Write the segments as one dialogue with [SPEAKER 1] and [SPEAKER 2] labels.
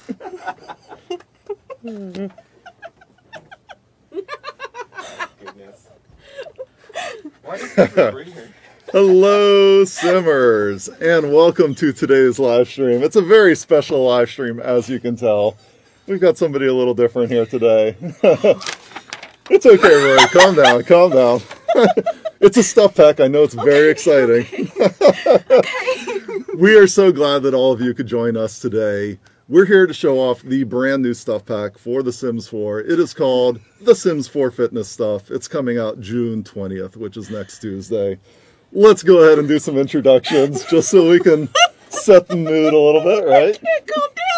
[SPEAKER 1] Goodness. Why did people bring her?
[SPEAKER 2] Hello, Simmers, and welcome to today's live stream. It's a very special live stream, as you can tell. We've got somebody a little different here today. It's okay, Rory. Calm down, calm down. It's a stuff pack. I know it's very exciting.
[SPEAKER 3] Okay.
[SPEAKER 2] We are so glad that all of you could join us today. We're here to show off the brand new stuff pack for The Sims 4. It is called The Sims 4 Fitness Stuff. It's coming out June 20th, which is next Tuesday. Let's go ahead and do some introductions just so we can set the mood a little bit, right?
[SPEAKER 3] I can't calm down.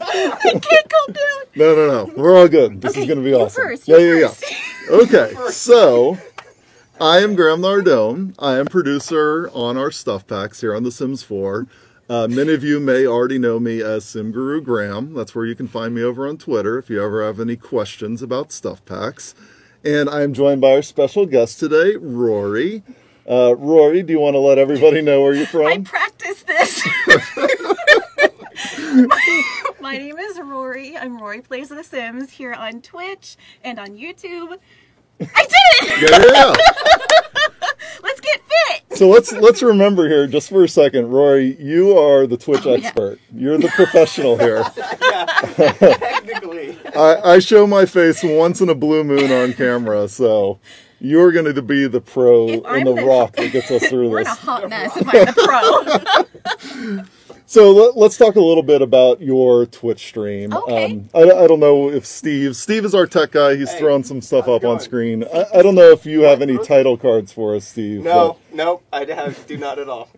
[SPEAKER 3] I can't calm down.
[SPEAKER 2] No. We're all good. This is going to be awesome.
[SPEAKER 3] First,
[SPEAKER 2] Yeah. Okay, so I am Graham Nardone. I am producer on our stuff packs here on The Sims 4. Many of you may already know me as Sim Guru Graham. That's where you can find me over on Twitter if you ever have any questions about stuff packs. And I am joined by our special guest today, Rory. Rory, do you want to let everybody know where you're from?
[SPEAKER 3] I practiced this. My name is Rory. I'm Rory Plays The Sims here on Twitch and on YouTube. I did it!
[SPEAKER 2] Yeah.
[SPEAKER 3] Let's get fit!
[SPEAKER 2] So let's remember here just for a second, Rory, you are the Twitch expert. You're the professional here.
[SPEAKER 1] Yeah, technically.
[SPEAKER 2] I show my face once in a blue moon on camera, so you're going to be the pro and the rock that gets us through
[SPEAKER 3] We're
[SPEAKER 2] this.
[SPEAKER 3] in a hot mess if I'm the pro.
[SPEAKER 2] So let's talk a little bit about your Twitch stream.
[SPEAKER 3] Okay.
[SPEAKER 2] I don't know if Steve is our tech guy. He's throwing some stuff up on
[SPEAKER 1] going?
[SPEAKER 2] screen. I don't know if you have any title cards for us, Steve.
[SPEAKER 1] No, I do not at all.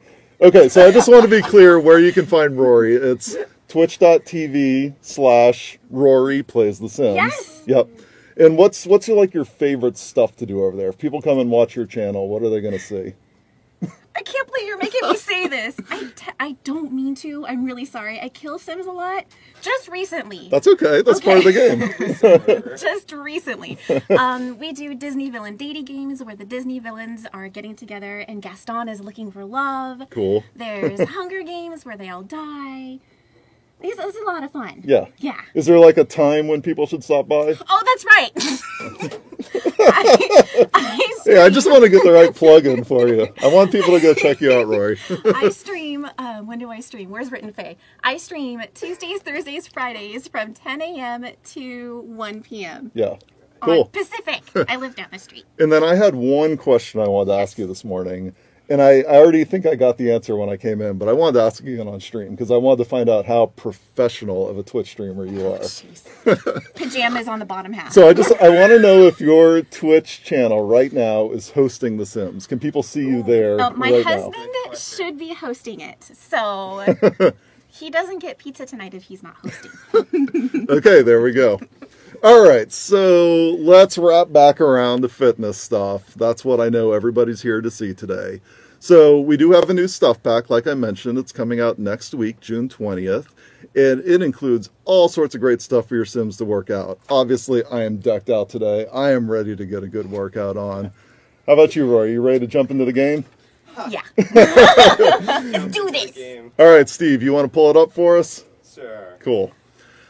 [SPEAKER 2] Okay, so I just want to be clear where you can find Rory. It's twitch.tv/Rory Plays The Sims.
[SPEAKER 3] Yes.
[SPEAKER 2] Yep. And what's your favorite stuff to do over there? If people come and watch your channel, what are they going to see?
[SPEAKER 3] I can't believe you're making me say this. I don't mean to. I'm really sorry. I kill Sims a lot. Just recently.
[SPEAKER 2] That's okay. That's part of the game.
[SPEAKER 3] Just recently. We do Disney villain dating games where the Disney villains are getting together and Gaston is looking for love.
[SPEAKER 2] Cool.
[SPEAKER 3] There's Hunger Games where they all die. It's a lot of fun.
[SPEAKER 2] Yeah.
[SPEAKER 3] Yeah.
[SPEAKER 2] Is there like a time when people should stop by?
[SPEAKER 3] Oh, that's right.
[SPEAKER 2] I just want to get the right plug in for you. I want people to go check you out, Rory.
[SPEAKER 3] I stream, when do I stream? Where's Written Faye? I stream Tuesdays, Thursdays, Fridays from 10 a.m. to 1 p.m.
[SPEAKER 2] Yeah.
[SPEAKER 3] On
[SPEAKER 2] Cool.
[SPEAKER 3] Pacific. I live down the street.
[SPEAKER 2] And then I had one question I wanted to ask you this morning. And I already think I got the answer when I came in, but I wanted to ask you again on stream because I wanted to find out how professional of a Twitch streamer you are.
[SPEAKER 3] Pajamas on the bottom half.
[SPEAKER 2] So I want to know if your Twitch channel right now is hosting The Sims. Can people see you there
[SPEAKER 3] My
[SPEAKER 2] right
[SPEAKER 3] husband should be hosting it. So he doesn't get pizza tonight if he's not hosting.
[SPEAKER 2] now? Okay, there we go. All right, so let's wrap back around to fitness stuff. That's what I know everybody's here to see today. So we do have a new stuff pack, like I mentioned. It's coming out next week, June 20th. And it includes all sorts of great stuff for your Sims to work out. Obviously, I am decked out today. I am ready to get a good workout on. How about you, Roy? You ready to jump into the game?
[SPEAKER 3] Yeah. Let's do this.
[SPEAKER 1] Game.
[SPEAKER 2] All right, Steve, you want to pull it up for us?
[SPEAKER 1] Sure.
[SPEAKER 2] Cool.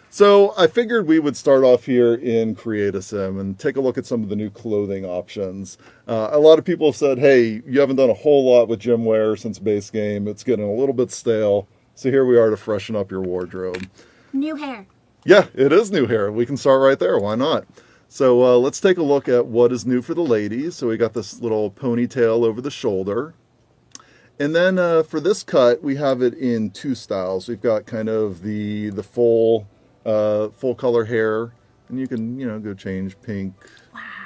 [SPEAKER 2] So I figured we would start off here in Create a Sim and take a look at some of the new clothing options. A lot of people have said, hey, you haven't done a whole lot with gym wear since base game. It's getting a little bit stale. So here we are to freshen up your wardrobe.
[SPEAKER 3] New hair.
[SPEAKER 2] Yeah, it is new hair. We can start right there. Why not? So let's take a look at what is new for the ladies. So we got this little ponytail over the shoulder. And then for this cut, we have it in two styles. We've got kind of the full color hair, and you can, go change pink,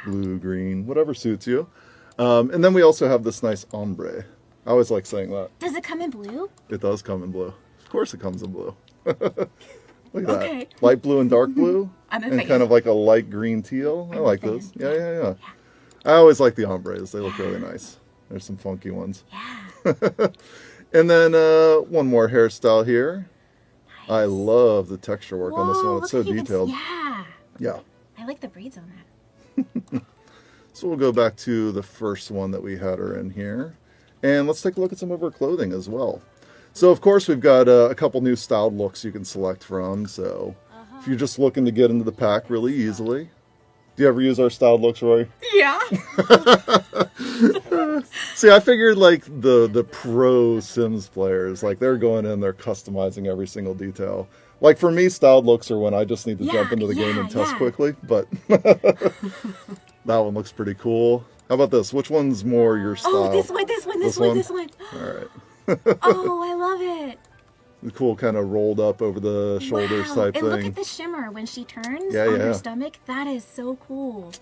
[SPEAKER 2] blue, green, whatever suits you. And then we also have this nice ombre. I always like saying that.
[SPEAKER 3] Does it come in blue?
[SPEAKER 2] It does come in blue. Of course it comes in blue. Look at
[SPEAKER 3] Okay.
[SPEAKER 2] that. Light blue and dark blue.
[SPEAKER 3] I'm a
[SPEAKER 2] and
[SPEAKER 3] fan.
[SPEAKER 2] kind of like a light green teal. I
[SPEAKER 3] I'm a
[SPEAKER 2] like
[SPEAKER 3] fan.
[SPEAKER 2] those. Yeah. I always like the ombres. They look really nice. There's some funky ones.
[SPEAKER 3] Yeah.
[SPEAKER 2] And then one more hairstyle here. Nice. I love the texture work on this one. It's so
[SPEAKER 3] look, you can
[SPEAKER 2] detailed.
[SPEAKER 3] Yeah.
[SPEAKER 2] Yeah.
[SPEAKER 3] I like the braids on that.
[SPEAKER 2] So we'll go back to the first one that we had her in here. And let's take a look at some of her clothing as well. So, of course, we've got a couple new styled looks you can select from. So, if you're just looking to get into the pack really easily. Do you ever use our styled looks, Roy?
[SPEAKER 3] Yeah.
[SPEAKER 2] See, I figured like the pro Sims players, like they're going in, they're customizing every single detail. Like for me, styled looks are when I just need to jump into the game and test quickly, but that one looks pretty cool. How about this? Which one's more your style?
[SPEAKER 3] Oh, this one.
[SPEAKER 2] All right.
[SPEAKER 3] Oh, I love it.
[SPEAKER 2] The cool kind of rolled up over the shoulders type
[SPEAKER 3] and
[SPEAKER 2] thing.
[SPEAKER 3] look at the shimmer when she turns
[SPEAKER 2] Yeah,
[SPEAKER 3] on
[SPEAKER 2] yeah.
[SPEAKER 3] her stomach. That is so cool.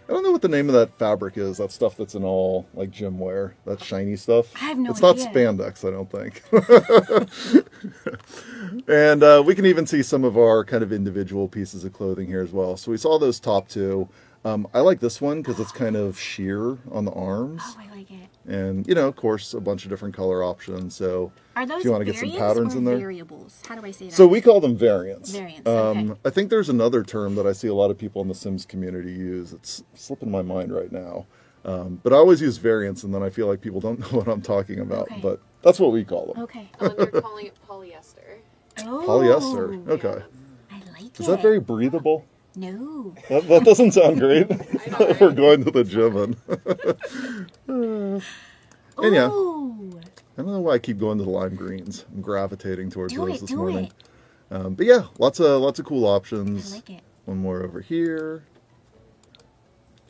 [SPEAKER 2] I don't know what the name of that fabric is. That stuff that's in all like gym wear. That shiny stuff.
[SPEAKER 3] I have no
[SPEAKER 2] It's not
[SPEAKER 3] idea.
[SPEAKER 2] spandex, I don't think. And we can even see some of our kind of individual pieces of clothing here as well. So we saw those top two. I like this one because it's kind of sheer on the arms.
[SPEAKER 3] Oh, I like it.
[SPEAKER 2] And, you know, of course, a bunch of different color options. So
[SPEAKER 3] Are those
[SPEAKER 2] if you want to get some
[SPEAKER 3] variants
[SPEAKER 2] patterns
[SPEAKER 3] or
[SPEAKER 2] in there.
[SPEAKER 3] variables? How do I say that?
[SPEAKER 2] So we call them variants.
[SPEAKER 3] Variants, okay.
[SPEAKER 2] I think there's another term that I see a lot of people in the Sims community use. It's slipping my mind right now. But I always use variants, and then I feel like people don't know what I'm talking about.
[SPEAKER 3] Okay.
[SPEAKER 2] But that's what we call them.
[SPEAKER 3] Okay.
[SPEAKER 4] And then they're calling it polyester.
[SPEAKER 3] Oh.
[SPEAKER 2] Polyester. Okay.
[SPEAKER 3] I like it.
[SPEAKER 2] Is that very breathable?
[SPEAKER 3] No.
[SPEAKER 2] That doesn't sound great.
[SPEAKER 4] know,
[SPEAKER 2] If we're going to the gym. And yeah.
[SPEAKER 3] Ooh.
[SPEAKER 2] I don't know why I keep going to the lime greens. I'm gravitating towards
[SPEAKER 3] Do
[SPEAKER 2] those
[SPEAKER 3] it,
[SPEAKER 2] this
[SPEAKER 3] do
[SPEAKER 2] morning.
[SPEAKER 3] it.
[SPEAKER 2] But yeah, lots of cool
[SPEAKER 3] I
[SPEAKER 2] options.
[SPEAKER 3] like it.
[SPEAKER 2] One more over here.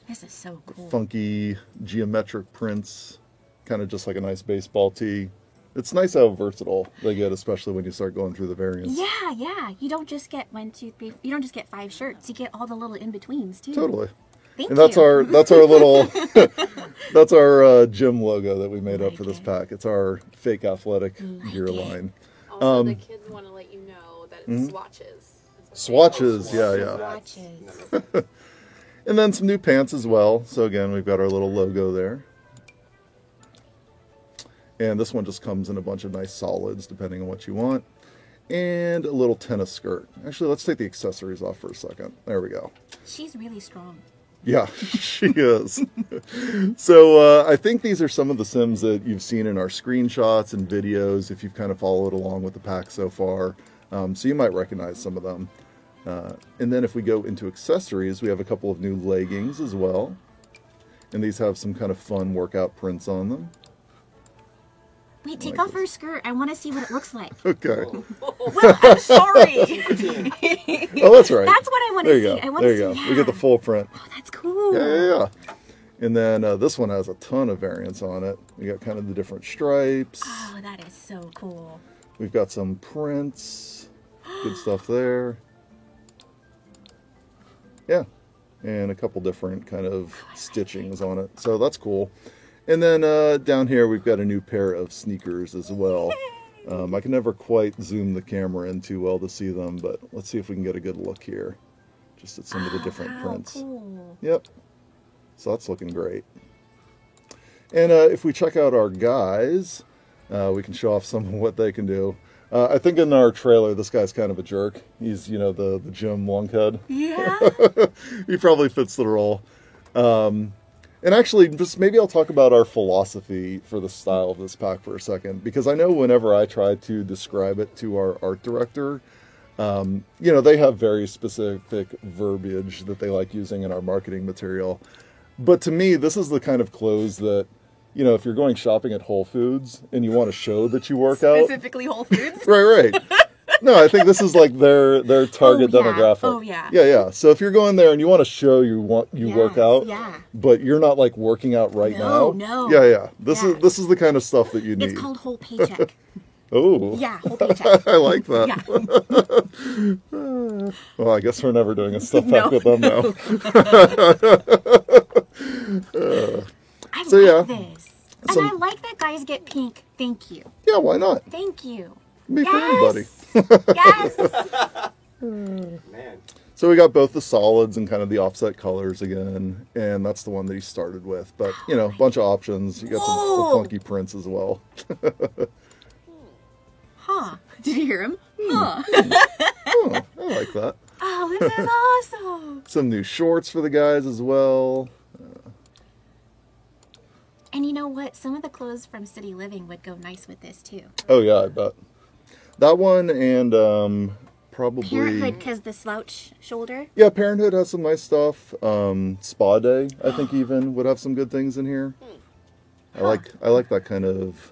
[SPEAKER 3] This is so cool.
[SPEAKER 2] Funky geometric prints, kind of just like a nice baseball tee. It's nice how versatile they get, especially when you start going through the variants.
[SPEAKER 3] Yeah, yeah. You don't just get 1, 2, 3. You don't just get 5 shirts. You get all the little in betweens too.
[SPEAKER 2] Totally.
[SPEAKER 3] Thank
[SPEAKER 2] And that's
[SPEAKER 3] you.
[SPEAKER 2] our little that's our gym logo that we made up for this
[SPEAKER 3] it.
[SPEAKER 2] pack. It's our fake athletic gear
[SPEAKER 3] it.
[SPEAKER 2] line.
[SPEAKER 4] Also, the kids want to let you know that it's swatches.
[SPEAKER 2] Swatches, yeah.
[SPEAKER 3] Watches.
[SPEAKER 2] And then some new pants as well. So again, we've got our little logo there. And this one just comes in a bunch of nice solids, depending on what you want. And a little tennis skirt. Actually, let's take the accessories off for a second. There we go.
[SPEAKER 3] She's really strong.
[SPEAKER 2] Yeah, she is. So I think these are some of the Sims that you've seen in our screenshots and videos if you've kind of followed along with the pack so far. So you might recognize some of them. And then if we go into accessories, we have a couple of new leggings as well. And these have some kind of fun workout prints on them.
[SPEAKER 3] Wait, take
[SPEAKER 2] like
[SPEAKER 3] off her skirt. I want to see what it looks like.
[SPEAKER 2] Okay.
[SPEAKER 3] Well, I'm sorry.
[SPEAKER 2] Oh, that's right.
[SPEAKER 3] That's what I want
[SPEAKER 2] There
[SPEAKER 3] to
[SPEAKER 2] you
[SPEAKER 3] see.
[SPEAKER 2] go.
[SPEAKER 3] I want
[SPEAKER 2] There
[SPEAKER 3] to
[SPEAKER 2] you
[SPEAKER 3] see.
[SPEAKER 2] go. We get the full print.
[SPEAKER 3] Oh, that's cool.
[SPEAKER 2] Yeah. And then this one has a ton of variants on it. We got kind of the different stripes.
[SPEAKER 3] Oh, that is so cool.
[SPEAKER 2] We've got some prints. Good stuff there. Yeah. And a couple different kind of stitchings on it. So that's cool. And then down here we've got a new pair of sneakers as well. I can never quite zoom the camera in too well to see them, but let's see if we can get a good look here. Just at some of the different
[SPEAKER 3] Wow,
[SPEAKER 2] prints.
[SPEAKER 3] cool.
[SPEAKER 2] Yep. So that's looking great. And if we check out our guys, we can show off some of what they can do. I think in our trailer, this guy's kind of a jerk. He's, you know, the gym lunkhead.
[SPEAKER 3] Yeah.
[SPEAKER 2] He probably fits the role. And actually, just maybe I'll talk about our philosophy for the style of this pack for a second. Because I know whenever I try to describe it to our art director, you know, they have very specific verbiage that they like using in our marketing material. But to me, this is the kind of clothes that, you know, if you're going shopping at Whole Foods and you want to show that you work out.
[SPEAKER 3] Specifically Whole Foods.
[SPEAKER 2] Right. No, I think this is like their target
[SPEAKER 3] Oh, yeah.
[SPEAKER 2] demographic.
[SPEAKER 3] Oh, yeah.
[SPEAKER 2] Yeah. So if you're going there and you want to show you work out,
[SPEAKER 3] yeah.
[SPEAKER 2] but you're not like working out right now.
[SPEAKER 3] No.
[SPEAKER 2] Yeah. This
[SPEAKER 3] Yeah.
[SPEAKER 2] is the kind of stuff that you need.
[SPEAKER 3] It's called Whole Paycheck.
[SPEAKER 2] Oh.
[SPEAKER 3] Yeah, Whole Paycheck.
[SPEAKER 2] I like that.
[SPEAKER 3] Yeah.
[SPEAKER 2] Well, I guess we're never doing a stuff pack
[SPEAKER 3] No.
[SPEAKER 2] with them now.
[SPEAKER 3] I
[SPEAKER 2] So,
[SPEAKER 3] like
[SPEAKER 2] yeah.
[SPEAKER 3] this. And
[SPEAKER 2] Some-
[SPEAKER 3] I like that guys get pink. Thank you.
[SPEAKER 2] Yeah, why not?
[SPEAKER 3] Thank you.
[SPEAKER 2] Be for everybody.
[SPEAKER 3] Yes.
[SPEAKER 1] Man.
[SPEAKER 2] So we got both the solids and kind of the offset colors again, and that's the one that he started with. But, you know, a bunch of options. You got some
[SPEAKER 3] Whoa.
[SPEAKER 2] funky prints as well.
[SPEAKER 3] Huh. Did you hear him? Huh.
[SPEAKER 2] Oh, I like that.
[SPEAKER 3] Oh, this is awesome.
[SPEAKER 2] Some new shorts for the guys as well.
[SPEAKER 3] And you know what? Some of the clothes from City Living would go nice with this too.
[SPEAKER 2] Oh yeah, I bet. That one and probably
[SPEAKER 3] Parenthood, because the slouch shoulder.
[SPEAKER 2] Yeah, Parenthood has some nice stuff. Spa Day, I think, even would have some good things in here. I like that kind of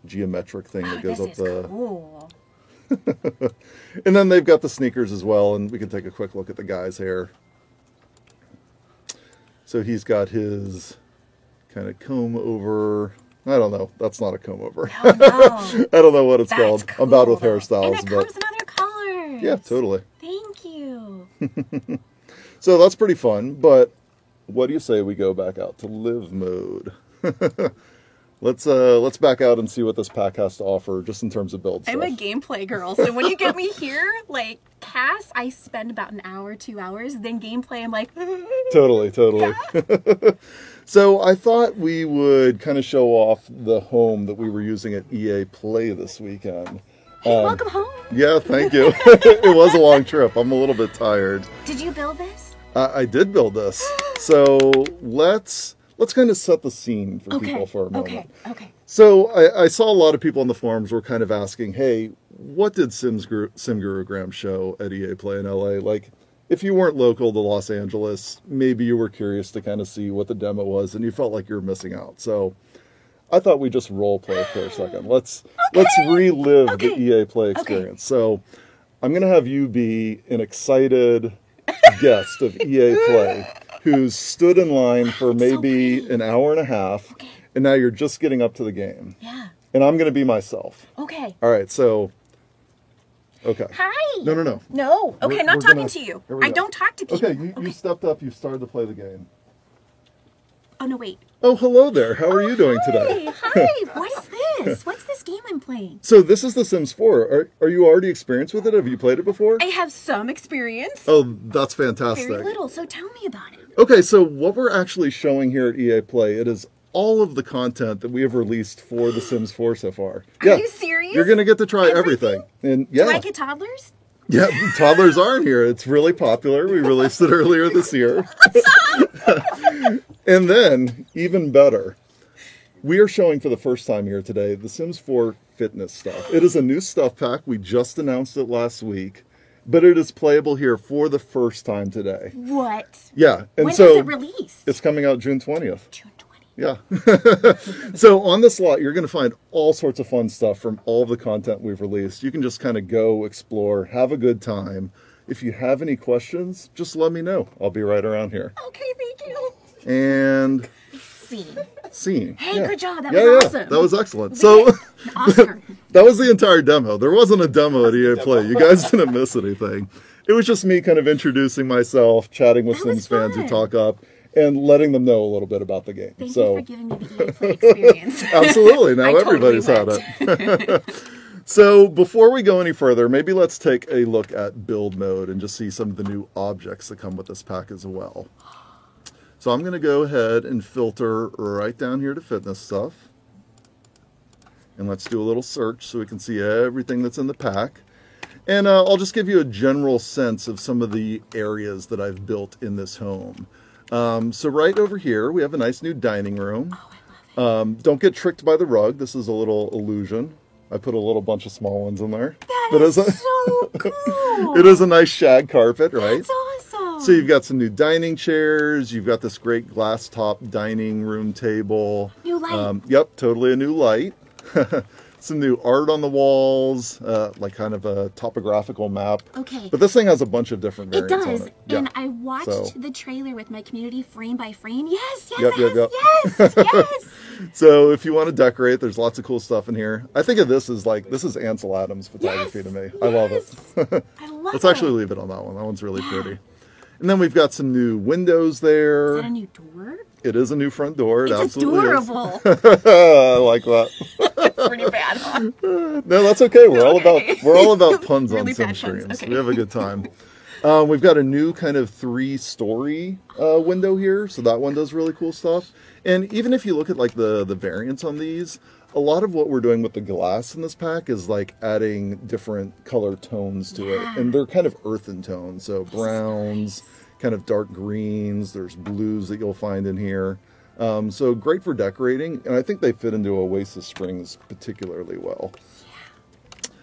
[SPEAKER 2] geometric thing that goes
[SPEAKER 3] This
[SPEAKER 2] up
[SPEAKER 3] is
[SPEAKER 2] the.
[SPEAKER 3] cool.
[SPEAKER 2] And then they've got the sneakers as well, and we can take a quick look at the guy's hair. So he's got his kind of comb over. I don't know. That's not a comb over.
[SPEAKER 3] Oh, no.
[SPEAKER 2] I don't know what it's
[SPEAKER 3] That's
[SPEAKER 2] called.
[SPEAKER 3] cool,
[SPEAKER 2] I'm bad with
[SPEAKER 3] though.
[SPEAKER 2] hairstyles,
[SPEAKER 3] And it
[SPEAKER 2] but
[SPEAKER 3] comes in other colors.
[SPEAKER 2] yeah, totally.
[SPEAKER 3] Thank you.
[SPEAKER 2] So that's pretty fun. But what do you say we go back out to live mode? Let's back out and see what this pack has to offer, just in terms of build stuff.
[SPEAKER 3] I'm a gameplay girl, so when you get me here, like Cass, I spend about an hour, 2 hours. Then gameplay, I'm like,
[SPEAKER 2] Totally. So I thought we would kind of show off the home that we were using at EA Play this weekend.
[SPEAKER 3] hey, welcome home.
[SPEAKER 2] Yeah, thank you. It was a long trip. I'm a little bit tired.
[SPEAKER 3] Did you build this?
[SPEAKER 2] I did build this. So let's kind of set the scene for people for a moment.
[SPEAKER 3] Okay.
[SPEAKER 2] So I saw a lot of people on the forums were kind of asking, hey, what did SimGuru Graham show at EA Play in LA? Like, if you weren't local to Los Angeles, maybe you were curious to kind of see what the demo was and you felt like you were missing out. So I thought we'd just role play for a second. Let's relive the EA Play experience. So I'm going to have you be an excited guest of EA Play who's stood in line for maybe an hour and a half, and now you're just getting up to the game.
[SPEAKER 3] Yeah.
[SPEAKER 2] And I'm going to be myself.
[SPEAKER 3] Okay.
[SPEAKER 2] All right, so... Okay.
[SPEAKER 3] Hi.
[SPEAKER 2] No.
[SPEAKER 3] No. Okay,
[SPEAKER 2] We're-
[SPEAKER 3] I'm not
[SPEAKER 2] we're
[SPEAKER 3] talking
[SPEAKER 2] gonna-
[SPEAKER 3] to you.
[SPEAKER 2] here we
[SPEAKER 3] I
[SPEAKER 2] go.
[SPEAKER 3] don't talk to people.
[SPEAKER 2] Okay, you stepped up, you started to play the game.
[SPEAKER 3] Oh, no, wait.
[SPEAKER 2] Oh, hello there. How are you doing today?
[SPEAKER 3] Hi. What is this? What's this game I'm playing?
[SPEAKER 2] So this is The Sims 4. Are you already experienced with it? Have you played it before?
[SPEAKER 3] I have some experience.
[SPEAKER 2] Oh, that's fantastic.
[SPEAKER 3] Very little, so tell me about it.
[SPEAKER 2] Okay, so what we're actually showing here at EA Play, it is all of the content that we have released for The Sims 4 so far.
[SPEAKER 3] Are you serious?
[SPEAKER 2] You're going to get to try everything. And yeah.
[SPEAKER 3] Do I get toddlers?
[SPEAKER 2] Yeah, toddlers are in here. It's really popular. We released it earlier this year. And then, even better, we are showing for the first time here today The Sims 4 fitness stuff. It is a new stuff pack. We just announced it last week, but it is playable here for the first time today.
[SPEAKER 3] What?
[SPEAKER 2] Yeah, and
[SPEAKER 3] When
[SPEAKER 2] so
[SPEAKER 3] does it release?
[SPEAKER 2] it's coming out June 20th.
[SPEAKER 3] June 20.
[SPEAKER 2] Yeah. So on this lot, you're going to find all sorts of fun stuff from all of the content we've released. You can just kind of go explore, have a good time. If you have any questions, just let me know. I'll be right around here.
[SPEAKER 3] Okay, thank you.
[SPEAKER 2] And
[SPEAKER 3] Scene. Hey,
[SPEAKER 2] yeah.
[SPEAKER 3] good job. That was awesome.
[SPEAKER 2] That was excellent. So
[SPEAKER 3] Oscar.
[SPEAKER 2] that was the entire demo. There wasn't a demo at EA Play. You guys didn't miss anything. It was just me kind of introducing myself, chatting with
[SPEAKER 3] That was
[SPEAKER 2] Sims fans who
[SPEAKER 3] fun.
[SPEAKER 2] talk up, and letting them know a little bit about the game.
[SPEAKER 3] Thank
[SPEAKER 2] so
[SPEAKER 3] you for giving me the EA Play experience.
[SPEAKER 2] absolutely. Now
[SPEAKER 3] I totally
[SPEAKER 2] everybody's had it. So before we go any further, maybe let's take a look at build mode and just see some of the new objects that come with this pack as well. So I'm going to go ahead and filter right down here to fitness stuff. And let's do a little search so we can see everything that's in the pack. And I'll just give you a general sense of some of the areas that I've built in this home. So right over here, we have a nice new dining room.
[SPEAKER 3] Oh, I love it.
[SPEAKER 2] Don't get tricked by the rug. This is a little illusion. I put a little bunch of small ones in there.
[SPEAKER 3] That is so cool.
[SPEAKER 2] It is a nice shag carpet, right?
[SPEAKER 3] That's awesome.
[SPEAKER 2] So you've got some new dining chairs. You've got this great glass top dining room table.
[SPEAKER 3] New light.
[SPEAKER 2] Yep, totally a new light. Some new art on the walls, like kind of a topographical map.
[SPEAKER 3] Okay.
[SPEAKER 2] But this thing has a bunch of different
[SPEAKER 3] It
[SPEAKER 2] variants
[SPEAKER 3] does.
[SPEAKER 2] on it. Yeah.
[SPEAKER 3] And I watched
[SPEAKER 2] So-
[SPEAKER 3] the trailer with my community frame by frame. Yes,
[SPEAKER 2] Yep.
[SPEAKER 3] yes.
[SPEAKER 2] So if you want to decorate, there's lots of cool stuff in here. I think of this as like, this is Ansel Adams photography to me. I love it.
[SPEAKER 3] I love
[SPEAKER 2] Let's
[SPEAKER 3] it.
[SPEAKER 2] actually leave it on that one. That one's really pretty. And then we've got some new windows there.
[SPEAKER 3] Is that a new door?
[SPEAKER 2] It is a new front door. It
[SPEAKER 3] It's
[SPEAKER 2] absolutely
[SPEAKER 3] adorable.
[SPEAKER 2] is. I like that.
[SPEAKER 3] Pretty bad, huh?
[SPEAKER 2] No, that's okay. We're all about puns
[SPEAKER 3] Really
[SPEAKER 2] on Sim
[SPEAKER 3] bad puns.
[SPEAKER 2] streams.
[SPEAKER 3] Okay.
[SPEAKER 2] We have a good time. We've got a new kind of 3-story window here, so that one does really cool stuff. And even if you look at like the variants on these, a lot of what we're doing with the glass in this pack is like adding different color tones to it, and they're kind of earthen tones, so browns, kind of dark greens. There's blues that you'll find in here. So great for decorating, and I think they fit into Oasis Springs particularly well.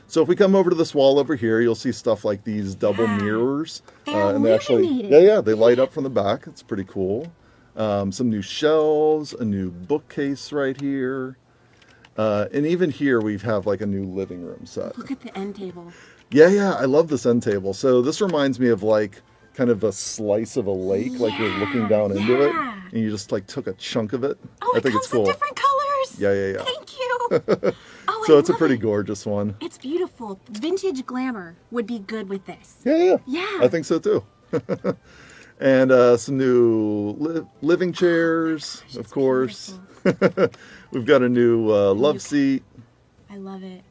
[SPEAKER 2] So if we come over to this wall over here, you'll see stuff like these double mirrors.
[SPEAKER 3] They're
[SPEAKER 2] and they actually,
[SPEAKER 3] illuminated.
[SPEAKER 2] they light up from the back. It's pretty cool. Some new shelves, a new bookcase right here. And even here we have like a new living room set.
[SPEAKER 3] Look at the end table.
[SPEAKER 2] Yeah, I love this end table. So this reminds me of like kind of a slice of a lake, like you're looking down into it, and you just like took a chunk of it.
[SPEAKER 3] Oh,
[SPEAKER 2] I think it's cool.
[SPEAKER 3] in different colors.
[SPEAKER 2] Yeah.
[SPEAKER 3] Thank you. Oh,
[SPEAKER 2] So
[SPEAKER 3] I
[SPEAKER 2] it's a
[SPEAKER 3] love
[SPEAKER 2] pretty
[SPEAKER 3] it.
[SPEAKER 2] gorgeous one.
[SPEAKER 3] It's beautiful. Vintage glamour would be good with this.
[SPEAKER 2] Yeah.
[SPEAKER 3] Yeah.
[SPEAKER 2] I think so too. And some new living chairs,
[SPEAKER 3] Gosh,
[SPEAKER 2] of
[SPEAKER 3] it's
[SPEAKER 2] course. We've got a new love
[SPEAKER 3] new-
[SPEAKER 2] seat.
[SPEAKER 3] I love it.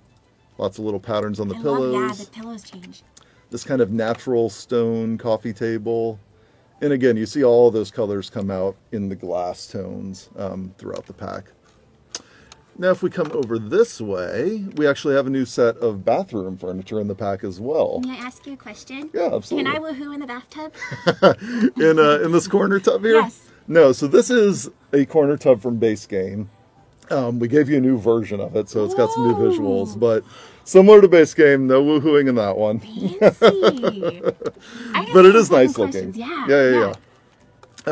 [SPEAKER 2] Lots of little patterns on the
[SPEAKER 3] I
[SPEAKER 2] pillows.
[SPEAKER 3] love, the pillows changed.
[SPEAKER 2] This kind of natural stone coffee table. And again, you see all those colors come out in the glass tones throughout the pack. Now, if we come over this way, we actually have a new set of bathroom furniture in the pack as well.
[SPEAKER 3] Can I ask you a question?
[SPEAKER 2] Yeah, absolutely.
[SPEAKER 3] Can I woohoo in the bathtub?
[SPEAKER 2] In this corner tub here?
[SPEAKER 3] Yes.
[SPEAKER 2] No, so this is a corner tub from Base Game. We gave you a new version of it, so it's got some new visuals, but similar to Base Game, no woohooing in that one.
[SPEAKER 3] Fancy.
[SPEAKER 2] But it is nice looking.
[SPEAKER 3] Yeah.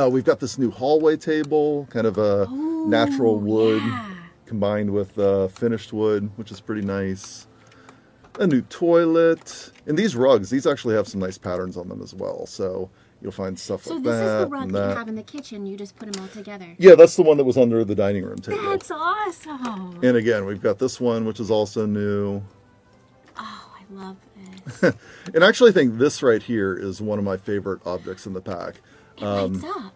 [SPEAKER 2] We've got this new hallway table, kind of a natural wood combined with finished wood, which is pretty nice. A new toilet. And these rugs, these actually have some nice patterns on them as well, so you'll find stuff
[SPEAKER 3] So
[SPEAKER 2] like
[SPEAKER 3] this
[SPEAKER 2] that.
[SPEAKER 3] is the rug
[SPEAKER 2] and
[SPEAKER 3] that you
[SPEAKER 2] that.
[SPEAKER 3] have in the kitchen. You just put them all together.
[SPEAKER 2] Yeah, that's the one that was under the dining room table.
[SPEAKER 3] That's awesome.
[SPEAKER 2] And again, we've got this one, which is also new.
[SPEAKER 3] Oh, I love this.
[SPEAKER 2] And I actually think this right here is one of my favorite objects in the pack.
[SPEAKER 3] It lights up.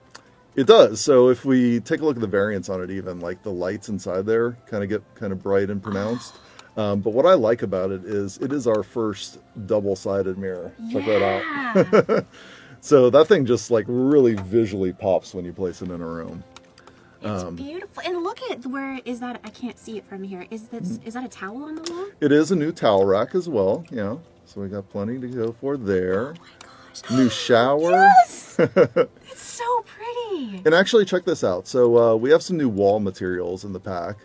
[SPEAKER 2] It does. So if we take a look at the variants on it, even like the lights inside there get kind of bright and pronounced. But what I like about it is our first double-sided mirror. Check that out. So that thing just like really visually pops when you place it in a room.
[SPEAKER 3] It's beautiful. And look at where is that? I can't see it from here. Is that a towel on the wall?
[SPEAKER 2] It is a new towel rack as well. Yeah. So we got plenty to go for there.
[SPEAKER 3] Oh my gosh.
[SPEAKER 2] New shower.
[SPEAKER 3] Yes! It's so pretty.
[SPEAKER 2] And actually, check this out. So we have some new wall materials in the pack,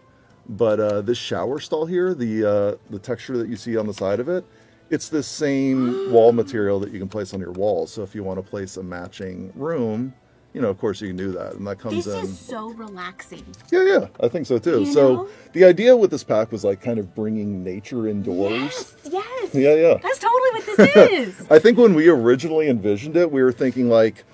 [SPEAKER 2] but this shower stall here, the texture that you see on the side of it, it's the same wall material that you can place on your walls. So if you want to place a matching room, of course you can do that, and that comes
[SPEAKER 3] This
[SPEAKER 2] in.
[SPEAKER 3] is so relaxing.
[SPEAKER 2] Yeah, I think so too.
[SPEAKER 3] You
[SPEAKER 2] So
[SPEAKER 3] know?
[SPEAKER 2] the idea with this pack was like kind of bringing nature indoors.
[SPEAKER 3] Yes.
[SPEAKER 2] Yeah.
[SPEAKER 3] That's totally what this is.
[SPEAKER 2] I think when we originally envisioned it, we were thinking like,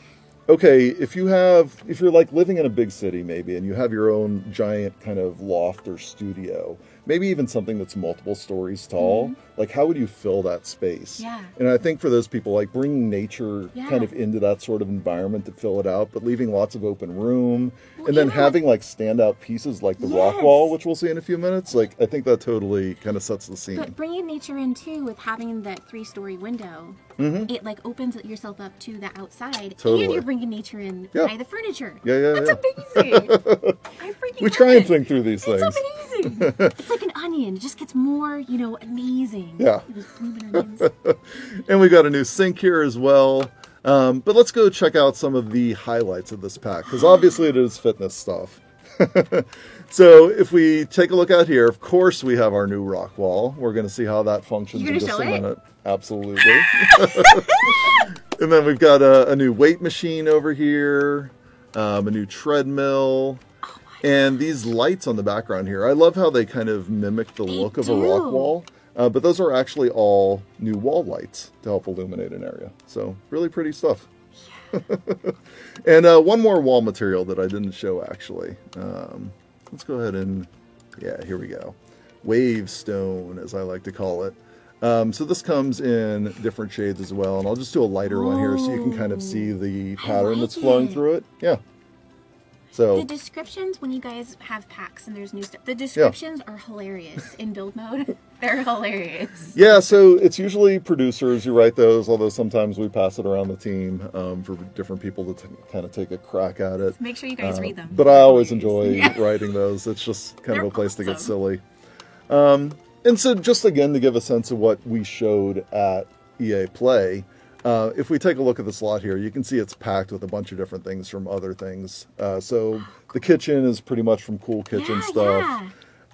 [SPEAKER 2] okay, if you're like living in a big city maybe, and you have your own giant kind of loft or studio, maybe even something that's multiple stories tall, like how would you fill that space?
[SPEAKER 3] Yeah.
[SPEAKER 2] And I think for those people, like bringing nature
[SPEAKER 3] Yeah.
[SPEAKER 2] kind of into that sort of environment to fill it out, but leaving lots of open room, and then having like standout pieces like the rock
[SPEAKER 3] Yes.
[SPEAKER 2] wall, which we'll see in a few minutes, like I think that totally kind of sets the scene.
[SPEAKER 3] But bringing nature in too with having that 3-story window, it like opens yourself up to the outside,
[SPEAKER 2] Totally.
[SPEAKER 3] and you're bringing nature in
[SPEAKER 2] Yeah.
[SPEAKER 3] by the furniture.
[SPEAKER 2] Yeah.
[SPEAKER 3] That's amazing. I freaking
[SPEAKER 2] We
[SPEAKER 3] love
[SPEAKER 2] try and
[SPEAKER 3] it.
[SPEAKER 2] think through these things.
[SPEAKER 3] It's amazing. It's like an onion. It just gets more, amazing.
[SPEAKER 2] Yeah.
[SPEAKER 3] It was blooming onions.
[SPEAKER 2] And we got a new sink here as well. But let's go check out some of the highlights of this pack, because obviously it is fitness stuff. So if we take a look out here, of course we have our new rock wall. We're going to see how that functions
[SPEAKER 3] You
[SPEAKER 2] in
[SPEAKER 3] gonna
[SPEAKER 2] just
[SPEAKER 3] show
[SPEAKER 2] a
[SPEAKER 3] it?
[SPEAKER 2] minute. Absolutely. And then we've got a new weight machine over here, a new treadmill, and these lights on the background here. I love how they kind of mimic the look of a rock
[SPEAKER 3] do.
[SPEAKER 2] wall. But those are actually all new wall lights to help illuminate an area. So really pretty stuff. And one more wall material that I didn't show actually. Let's go ahead and, here we go. Wave stone, as I like to call it. So this comes in different shades as well. And I'll just do a lighter one here so you can kind of see the pattern
[SPEAKER 3] like
[SPEAKER 2] that's flowing
[SPEAKER 3] it.
[SPEAKER 2] through it. Yeah. So
[SPEAKER 3] The descriptions when you guys have packs and there's new stuff, the descriptions are hilarious in build mode. They're hilarious.
[SPEAKER 2] yeah, so it's usually producers who write those, although sometimes we pass it around the team for different people to kind of take a crack at it.
[SPEAKER 3] Make sure you guys read them.
[SPEAKER 2] But I always enjoy
[SPEAKER 3] Yeah.
[SPEAKER 2] writing those. It's just kind of
[SPEAKER 3] They're
[SPEAKER 2] a place to get
[SPEAKER 3] awesome.
[SPEAKER 2] silly. And so just again to give a sense of what we showed at EA Play, If we take a look at the slot here, you can see it's packed with a bunch of different things from other things. So the kitchen is pretty much from Cool Kitchen stuff.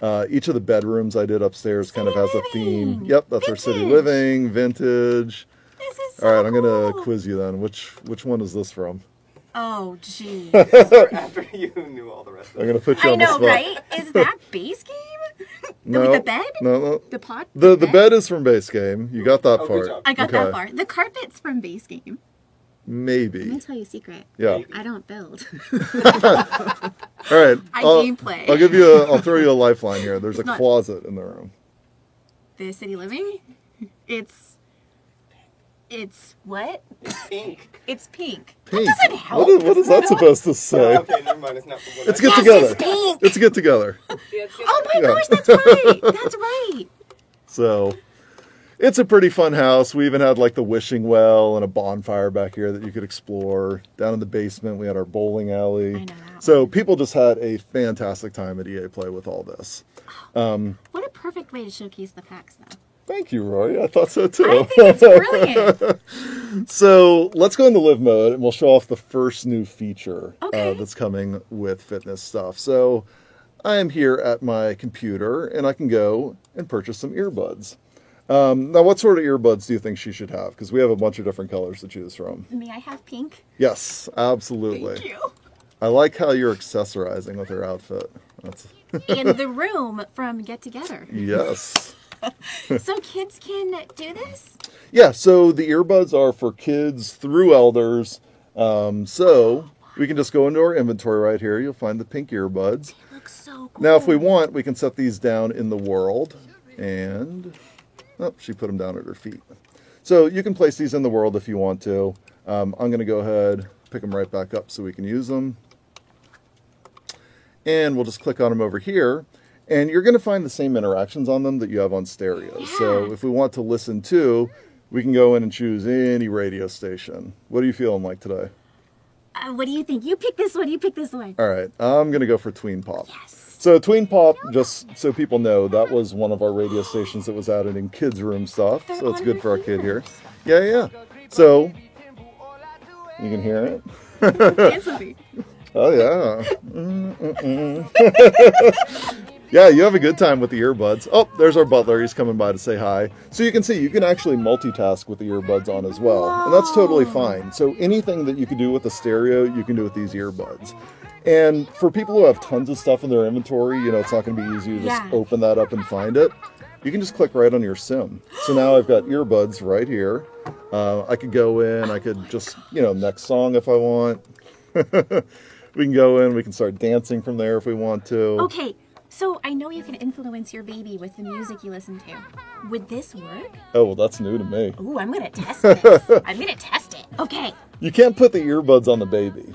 [SPEAKER 3] Yeah.
[SPEAKER 2] Each of the bedrooms I did upstairs kind of has a theme.
[SPEAKER 3] Living.
[SPEAKER 2] Yep, that's our City
[SPEAKER 3] Vintage.
[SPEAKER 2] Living, vintage.
[SPEAKER 3] This is so
[SPEAKER 2] All right, I'm
[SPEAKER 3] cool.
[SPEAKER 2] going to quiz you then. Which one is this from?
[SPEAKER 3] Oh, geez.
[SPEAKER 1] After you knew all the rest of
[SPEAKER 2] I'm
[SPEAKER 1] it.
[SPEAKER 2] going to put you
[SPEAKER 3] I
[SPEAKER 2] on the
[SPEAKER 3] know,
[SPEAKER 2] spot.
[SPEAKER 3] right? Is that base game?
[SPEAKER 2] No,
[SPEAKER 3] the bed?
[SPEAKER 2] No.
[SPEAKER 3] The pot?
[SPEAKER 2] The bed is from base game. You got that
[SPEAKER 1] Oh,
[SPEAKER 2] far.
[SPEAKER 1] good job.
[SPEAKER 3] I got
[SPEAKER 2] Okay.
[SPEAKER 3] that far. The carpet's from base game. Let me
[SPEAKER 2] Maybe.
[SPEAKER 3] tell you a secret.
[SPEAKER 2] Yeah.
[SPEAKER 3] I don't build.
[SPEAKER 2] All right.
[SPEAKER 3] I
[SPEAKER 2] I'll-
[SPEAKER 3] gameplay.
[SPEAKER 2] I'll throw you a lifeline here. There's a
[SPEAKER 3] It's not-
[SPEAKER 2] closet in the room.
[SPEAKER 3] The City Living? It's what?
[SPEAKER 1] It's pink.
[SPEAKER 3] It's pink.
[SPEAKER 2] Pink.
[SPEAKER 3] That doesn't help.
[SPEAKER 2] What is that supposed to say?
[SPEAKER 1] Okay, never mind. It's not from what
[SPEAKER 2] Let's
[SPEAKER 1] I-
[SPEAKER 2] get
[SPEAKER 3] Yes,
[SPEAKER 2] together.
[SPEAKER 3] it's pink.
[SPEAKER 2] Let's get together.
[SPEAKER 4] Yeah, it's good.
[SPEAKER 3] Oh my
[SPEAKER 2] Yeah.
[SPEAKER 3] gosh, that's right. That's right.
[SPEAKER 2] So, it's a pretty fun house. We even had like the wishing well and a bonfire back here that you could explore. Down in the basement, we had our bowling alley.
[SPEAKER 3] I know that
[SPEAKER 2] So people just had a fantastic time at EA Play with all this.
[SPEAKER 3] What a perfect way to showcase the packs, though.
[SPEAKER 2] Thank you, Roy. I thought so too.
[SPEAKER 3] I think it's brilliant.
[SPEAKER 2] So let's go into live mode and we'll show off the first new feature
[SPEAKER 3] Okay.
[SPEAKER 2] that's coming with fitness stuff. So I am here at my computer and I can go and purchase some earbuds. Now, what sort of earbuds do you think she should have? Because we have a bunch of different colors to choose from.
[SPEAKER 3] May I have pink?
[SPEAKER 2] Yes, absolutely.
[SPEAKER 3] Thank you.
[SPEAKER 2] I like how you're accessorizing with her outfit. That's
[SPEAKER 3] And the room from Get Together.
[SPEAKER 2] yes.
[SPEAKER 3] So kids can do this?
[SPEAKER 2] Yeah, so the earbuds are for kids through elders. So we can just go into our inventory right here. You'll find the pink earbuds.
[SPEAKER 3] Looks so cool.
[SPEAKER 2] Now, if we want, we can set these down in the world. And, oh, she put them down at her feet. So you can place these in the world if you want to. I'm going to go ahead, pick them right back up so we can use them. And we'll just click on them over here. And you're going to find the same interactions on them that you have on stereo. So if we want to listen to, we can go in and choose any radio station. What are you feeling like today?
[SPEAKER 3] What do you think? You pick this one. You pick this one.
[SPEAKER 2] All right, I'm going to go for Tween Pop.
[SPEAKER 3] Yes.
[SPEAKER 2] So Tween Pop, just so people know, that was one of our radio stations that was added in kids' room stuff. So it's good for our kid here. Yeah. So you can hear it.
[SPEAKER 3] Dance with me.
[SPEAKER 2] Oh yeah. Yeah, you have a good time with the earbuds. Oh, there's our butler. He's coming by to say hi. So you can see you can actually multitask with the earbuds on as well. And that's totally fine. So anything that you can do with the stereo, you can do with these earbuds. And for people who have tons of stuff in their inventory, it's not going to be easy to just open that up and find it. You can just click right on your sim. So now I've got earbuds right here. I could go in, I could just, next song if I want. We can go in, we can start dancing from there if we want to.
[SPEAKER 3] Okay, so I know you can influence your baby with the music you listen to. Would this work?
[SPEAKER 2] Oh, well, that's new to me.
[SPEAKER 3] Ooh, I'm gonna test this. I'm gonna test it. Okay.
[SPEAKER 2] You can't put the earbuds on the baby.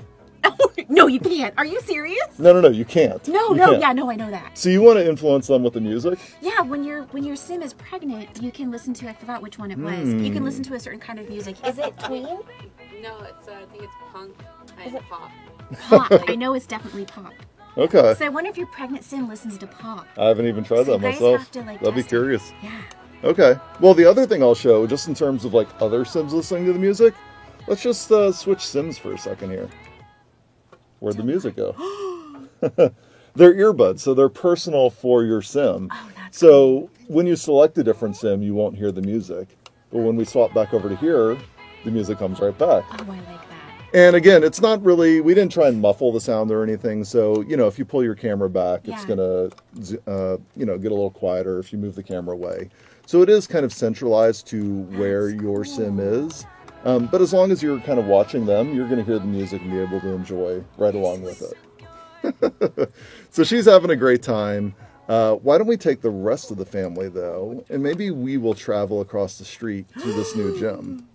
[SPEAKER 3] No, you can't. Are you serious?
[SPEAKER 2] No, you can't.
[SPEAKER 3] No,
[SPEAKER 2] You
[SPEAKER 3] no,
[SPEAKER 2] can't.
[SPEAKER 3] yeah, no, I know that.
[SPEAKER 2] So you want to influence them with the music?
[SPEAKER 3] Yeah, when your sim is pregnant, you can listen to, I forgot which one it was. You can listen to a certain kind of music. Is it tween?
[SPEAKER 4] No, I think it's punk and pop.
[SPEAKER 3] Pop. I know it's definitely pop.
[SPEAKER 2] Okay.
[SPEAKER 3] So I wonder if your pregnant sim listens to pop.
[SPEAKER 2] I haven't even tried
[SPEAKER 3] So
[SPEAKER 2] that
[SPEAKER 3] you guys
[SPEAKER 2] myself.
[SPEAKER 3] have to, like,
[SPEAKER 2] I'll be
[SPEAKER 3] test it.
[SPEAKER 2] curious.
[SPEAKER 3] Yeah.
[SPEAKER 2] Okay. Well, the other thing I'll show, just in terms of like other sims listening to the music, let's just switch sims for a second here. Where'd the music go? They're earbuds, so they're personal for your sim.
[SPEAKER 3] Oh, that's
[SPEAKER 2] So when you select a different sim, you won't hear the music. But when we swap back over to here, the music comes right back.
[SPEAKER 3] Oh, I like that.
[SPEAKER 2] And again, it's not really, we didn't try and muffle the sound or anything. So, if you pull your camera back, it's
[SPEAKER 3] Yeah.
[SPEAKER 2] going to, get a little quieter if you move the camera away. So it is kind of centralized to where your sim is. But as long as you're kind of watching them, you're going to hear the music and be able to enjoy right along with it. So she's having a great time. Why don't we take the rest of the family, though, and maybe we will travel across the street to this new gym.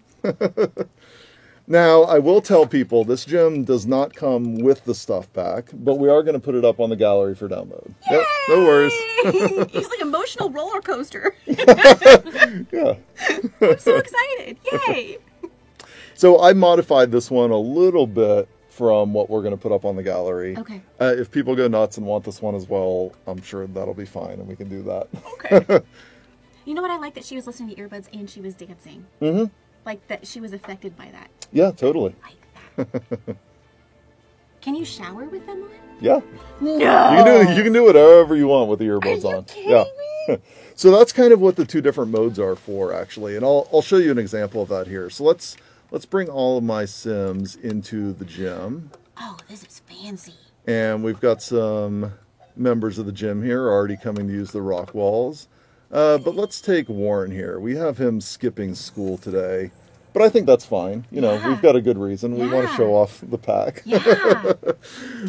[SPEAKER 2] Now, I will tell people this gym does not come with the stuff pack, but we are going to put it up on the gallery for download. Yep, no worries.
[SPEAKER 3] It's like emotional roller coaster.
[SPEAKER 2] Yeah.
[SPEAKER 3] I'm so excited. Yay.
[SPEAKER 2] So I modified this one a little bit from what we're going to put up on the gallery.
[SPEAKER 3] Okay.
[SPEAKER 2] If people go nuts and want this one as well, I'm sure that'll be fine and we can do that.
[SPEAKER 3] Okay. You know what? I like that she was listening to earbuds and she was dancing.
[SPEAKER 2] Mm-hmm.
[SPEAKER 3] like that she was affected by that.
[SPEAKER 2] Yeah, totally.
[SPEAKER 3] Like that. Can you shower with them on?
[SPEAKER 2] Yeah.
[SPEAKER 3] No.
[SPEAKER 2] You can do whatever you want with the earbuds
[SPEAKER 3] Are you
[SPEAKER 2] on.
[SPEAKER 3] kidding
[SPEAKER 2] Yeah. So that's kind of what the two different modes are for, actually, and I'll show you an example of that here. So let's bring all of my Sims into the gym,
[SPEAKER 3] Oh, this is fancy.
[SPEAKER 2] and we've got some members of the gym here already coming to use the rock walls. But let's take Warren here. We have him skipping school today, but I think that's fine. You know,
[SPEAKER 3] Yeah.
[SPEAKER 2] we've got a good reason. We want to
[SPEAKER 3] Yeah.
[SPEAKER 2] show off the pack.
[SPEAKER 3] Yeah.